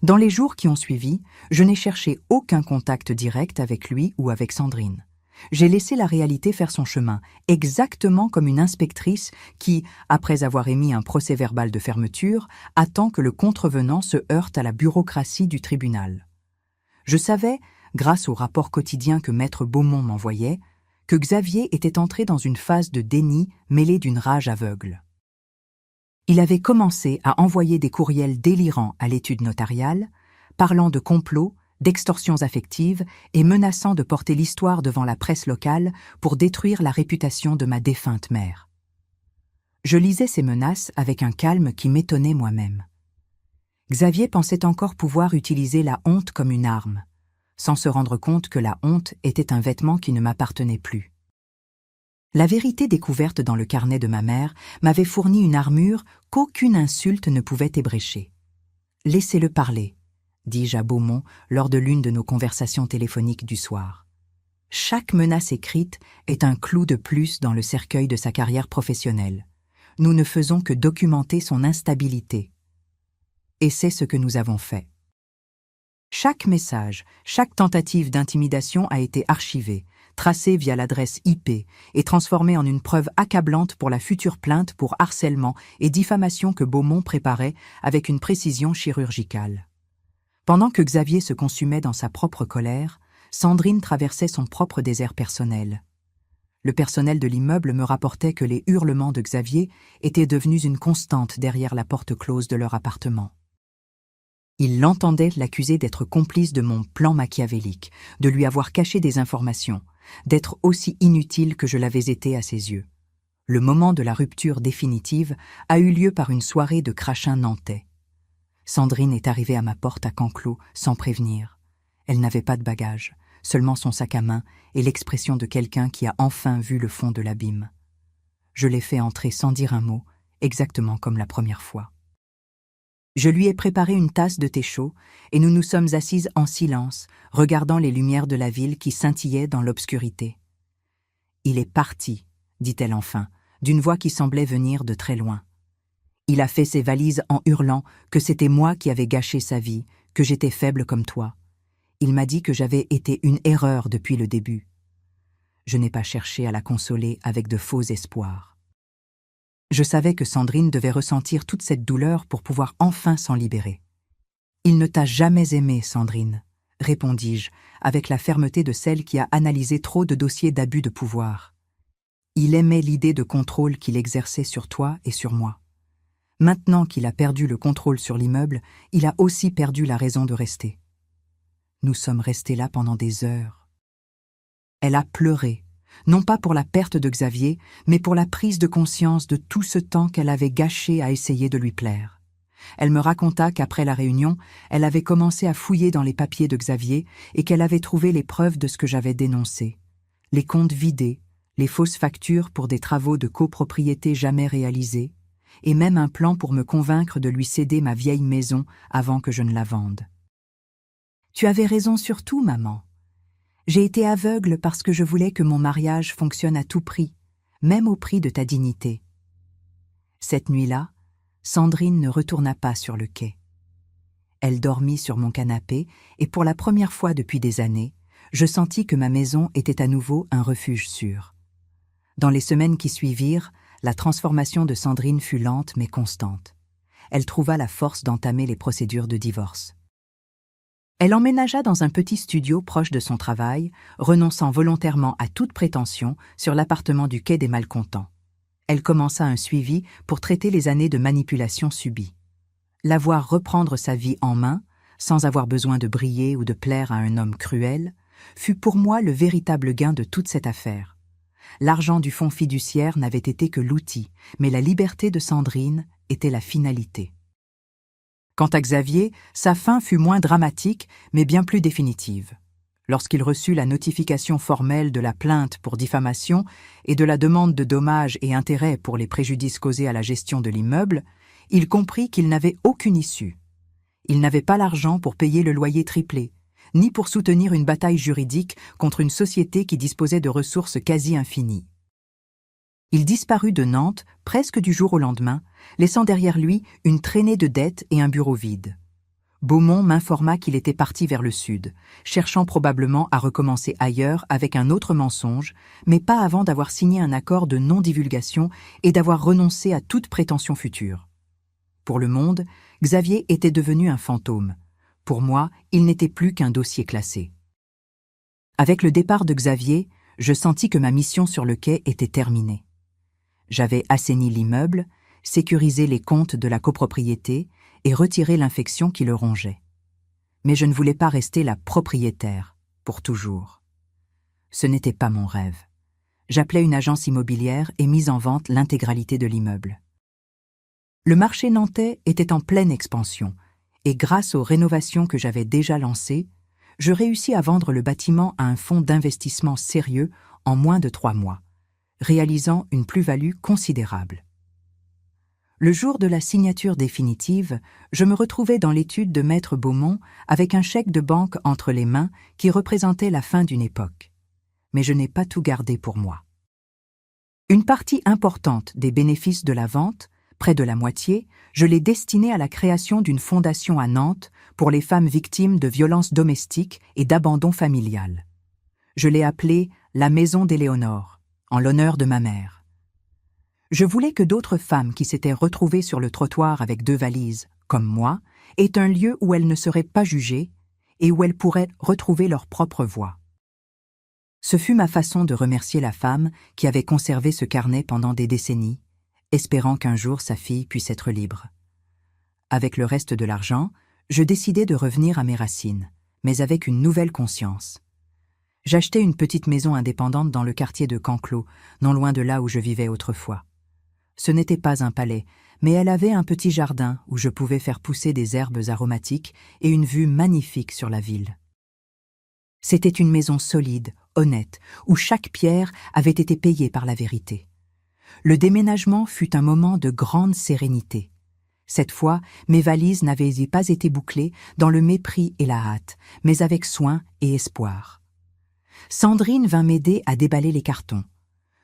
Dans les jours qui ont suivi, je n'ai cherché aucun contact direct avec lui ou avec Sandrine. J'ai laissé la réalité faire son chemin, exactement comme une inspectrice qui, après avoir émis un procès-verbal de fermeture, attend que le contrevenant se heurte à la bureaucratie du tribunal. Je savais, grâce au rapport quotidien que Maître Beaumont m'envoyait, que Xavier était entré dans une phase de déni mêlée d'une rage aveugle. Il avait commencé à envoyer des courriels délirants à l'étude notariale, parlant de complots, d'extorsions affectives et menaçant de porter l'histoire devant la presse locale pour détruire la réputation de ma défunte mère. Je lisais ces menaces avec un calme qui m'étonnait moi-même. Xavier pensait encore pouvoir utiliser la honte comme une arme, sans se rendre compte que la honte était un vêtement qui ne m'appartenait plus. La vérité découverte dans le carnet de ma mère m'avait fourni une armure qu'aucune insulte ne pouvait ébrécher. « Laissez-le parler », dis-je à Beaumont lors de l'une de nos conversations téléphoniques du soir. Chaque menace écrite est un clou de plus dans le cercueil de sa carrière professionnelle. Nous ne faisons que documenter son instabilité. Et c'est ce que nous avons fait. Chaque message, chaque tentative d'intimidation a été archivée, tracée via l'adresse IP et transformée en une preuve accablante pour la future plainte pour harcèlement et diffamation que Beaumont préparait avec une précision chirurgicale. Pendant que Xavier se consumait dans sa propre colère, Sandrine traversait son propre désert personnel. Le personnel de l'immeuble me rapportait que les hurlements de Xavier étaient devenus une constante derrière la porte close de leur appartement. Il l'entendait l'accuser d'être complice de mon plan machiavélique, de lui avoir caché des informations, d'être aussi inutile que je l'avais été à ses yeux. Le moment de la rupture définitive a eu lieu par une soirée de crachin nantais. Sandrine est arrivée à ma porte à Canclos sans prévenir. Elle n'avait pas de bagages, seulement son sac à main et l'expression de quelqu'un qui a enfin vu le fond de l'abîme. Je l'ai fait entrer sans dire un mot, exactement comme la première fois. Je lui ai préparé une tasse de thé chaud et nous nous sommes assises en silence, regardant les lumières de la ville qui scintillaient dans l'obscurité. « Il est parti », dit-elle enfin, d'une voix qui semblait venir de très loin. Il a fait ses valises en hurlant que c'était moi qui avais gâché sa vie, que j'étais faible comme toi. Il m'a dit que j'avais été une erreur depuis le début. Je n'ai pas cherché à la consoler avec de faux espoirs. Je savais que Sandrine devait ressentir toute cette douleur pour pouvoir enfin s'en libérer. « Il ne t'a jamais aimée, Sandrine », répondis-je, avec la fermeté de celle qui a analysé trop de dossiers d'abus de pouvoir. Il aimait l'idée de contrôle qu'il exerçait sur toi et sur moi. Maintenant qu'il a perdu le contrôle sur l'immeuble, il a aussi perdu la raison de rester. Nous sommes restés là pendant des heures. Elle a pleuré, non pas pour la perte de Xavier, mais pour la prise de conscience de tout ce temps qu'elle avait gâché à essayer de lui plaire. Elle me raconta qu'après la réunion, elle avait commencé à fouiller dans les papiers de Xavier et qu'elle avait trouvé les preuves de ce que j'avais dénoncé. Les comptes vidés, les fausses factures pour des travaux de copropriété jamais réalisés, et même un plan pour me convaincre de lui céder ma vieille maison avant que je ne la vende. « Tu avais raison sur tout, maman. J'ai été aveugle parce que je voulais que mon mariage fonctionne à tout prix, même au prix de ta dignité. » Cette nuit-là, Sandrine ne retourna pas sur le quai. Elle dormit sur mon canapé et pour la première fois depuis des années, je sentis que ma maison était à nouveau un refuge sûr. Dans les semaines qui suivirent, la transformation de Sandrine fut lente mais constante. Elle trouva la force d'entamer les procédures de divorce. Elle emménagea dans un petit studio proche de son travail, renonçant volontairement à toute prétention sur l'appartement du quai des Malcontents. Elle commença un suivi pour traiter les années de manipulation subies. La voir reprendre sa vie en main, sans avoir besoin de briller ou de plaire à un homme cruel, fut pour moi le véritable gain de toute cette affaire. L'argent du fonds fiduciaire n'avait été que l'outil, mais la liberté de Sandrine était la finalité. Quant à Xavier, sa fin fut moins dramatique, mais bien plus définitive. Lorsqu'il reçut la notification formelle de la plainte pour diffamation et de la demande de dommages et intérêts pour les préjudices causés à la gestion de l'immeuble, il comprit qu'il n'avait aucune issue. Il n'avait pas l'argent pour payer le loyer triplé, ni pour soutenir une bataille juridique contre une société qui disposait de ressources quasi infinies. Il disparut de Nantes presque du jour au lendemain, laissant derrière lui une traînée de dettes et un bureau vide. Beaumont m'informa qu'il était parti vers le sud, cherchant probablement à recommencer ailleurs avec un autre mensonge, mais pas avant d'avoir signé un accord de non-divulgation et d'avoir renoncé à toute prétention future. Pour le monde, Xavier était devenu un fantôme. Pour moi, il n'était plus qu'un dossier classé. Avec le départ de Xavier, je sentis que ma mission sur le quai était terminée. J'avais assaini l'immeuble, sécurisé les comptes de la copropriété et retiré l'infection qui le rongeait. Mais je ne voulais pas rester la propriétaire, pour toujours. Ce n'était pas mon rêve. J'appelai une agence immobilière et mis en vente l'intégralité de l'immeuble. Le marché nantais était en pleine expansion, et grâce aux rénovations que j'avais déjà lancées, je réussis à vendre le bâtiment à un fonds d'investissement sérieux en moins de 3 mois, réalisant une plus-value considérable. Le jour de la signature définitive, je me retrouvais dans l'étude de Maître Beaumont avec un chèque de banque entre les mains qui représentait la fin d'une époque. Mais je n'ai pas tout gardé pour moi. Une partie importante des bénéfices de la vente, près de la moitié, je l'ai destinée à la création d'une fondation à Nantes pour les femmes victimes de violences domestiques et d'abandon familial. Je l'ai appelée la Maison d'Éléonore, en l'honneur de ma mère. Je voulais que d'autres femmes qui s'étaient retrouvées sur le trottoir avec 2 valises, comme moi, aient un lieu où elles ne seraient pas jugées et où elles pourraient retrouver leur propre voix. Ce fut ma façon de remercier la femme qui avait conservé ce carnet pendant des décennies, espérant qu'un jour sa fille puisse être libre. Avec le reste de l'argent, je décidai de revenir à mes racines, mais avec une nouvelle conscience. J'achetai une petite maison indépendante dans le quartier de Canclos, non loin de là où je vivais autrefois. Ce n'était pas un palais, mais elle avait un petit jardin où je pouvais faire pousser des herbes aromatiques et une vue magnifique sur la ville. C'était une maison solide, honnête, où chaque pierre avait été payée par la vérité. Le déménagement fut un moment de grande sérénité. Cette fois, mes valises n'avaient pas été bouclées dans le mépris et la hâte, mais avec soin et espoir. Sandrine vint m'aider à déballer les cartons.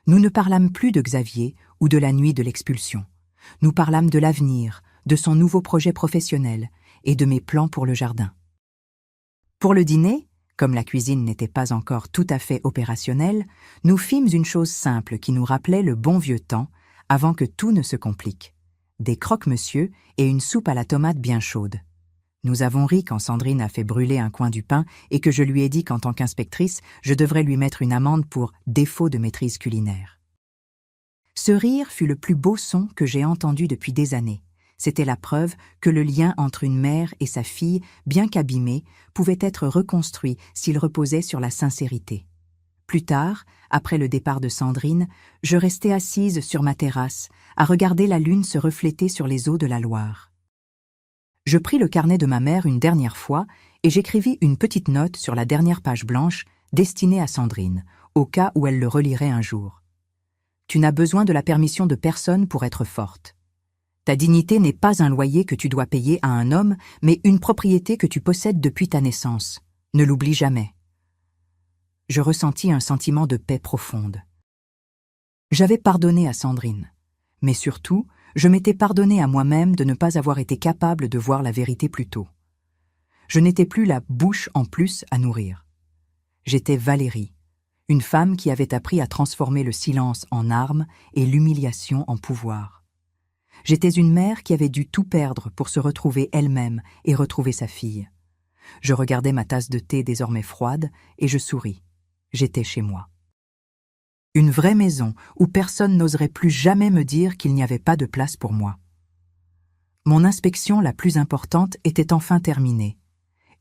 Nous ne parlâmes plus de Xavier ou de la nuit de l'expulsion. Nous parlâmes de l'avenir, de son nouveau projet professionnel et de mes plans pour le jardin. Pour le dîner, comme la cuisine n'était pas encore tout à fait opérationnelle, nous fîmes une chose simple qui nous rappelait le bon vieux temps, avant que tout ne se complique. Des croque-monsieur et une soupe à la tomate bien chaude. Nous avons ri quand Sandrine a fait brûler un coin du pain et que je lui ai dit qu'en tant qu'inspectrice, je devrais lui mettre une amende pour défaut de maîtrise culinaire. Ce rire fut le plus beau son que j'ai entendu depuis des années. C'était la preuve que le lien entre une mère et sa fille, bien qu'abîmé, pouvait être reconstruit s'il reposait sur la sincérité. Plus tard, après le départ de Sandrine, je restais assise sur ma terrasse, à regarder la lune se refléter sur les eaux de la Loire. Je pris le carnet de ma mère une dernière fois et j'écrivis une petite note sur la dernière page blanche destinée à Sandrine, au cas où elle le relirait un jour. Tu n'as besoin de la permission de personne pour être forte. Ta dignité n'est pas un loyer que tu dois payer à un homme, mais une propriété que tu possèdes depuis ta naissance. Ne l'oublie jamais. Je ressentis un sentiment de paix profonde. J'avais pardonné à Sandrine, mais surtout, je m'étais pardonné à moi-même de ne pas avoir été capable de voir la vérité plus tôt. Je n'étais plus la bouche en plus à nourrir. J'étais Valérie, une femme qui avait appris à transformer le silence en arme et l'humiliation en pouvoir. J'étais une mère qui avait dû tout perdre pour se retrouver elle-même et retrouver sa fille. Je regardais ma tasse de thé désormais froide et je souris. J'étais chez moi. Une vraie maison où personne n'oserait plus jamais me dire qu'il n'y avait pas de place pour moi. Mon inspection la plus importante était enfin terminée,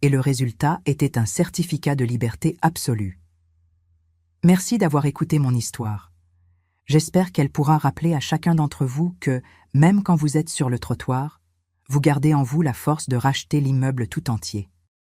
et le résultat était un certificat de liberté absolue. Merci d'avoir écouté mon histoire. J'espère qu'elle pourra rappeler à chacun d'entre vous que, même quand vous êtes sur le trottoir, vous gardez en vous la force de racheter l'immeuble tout entier.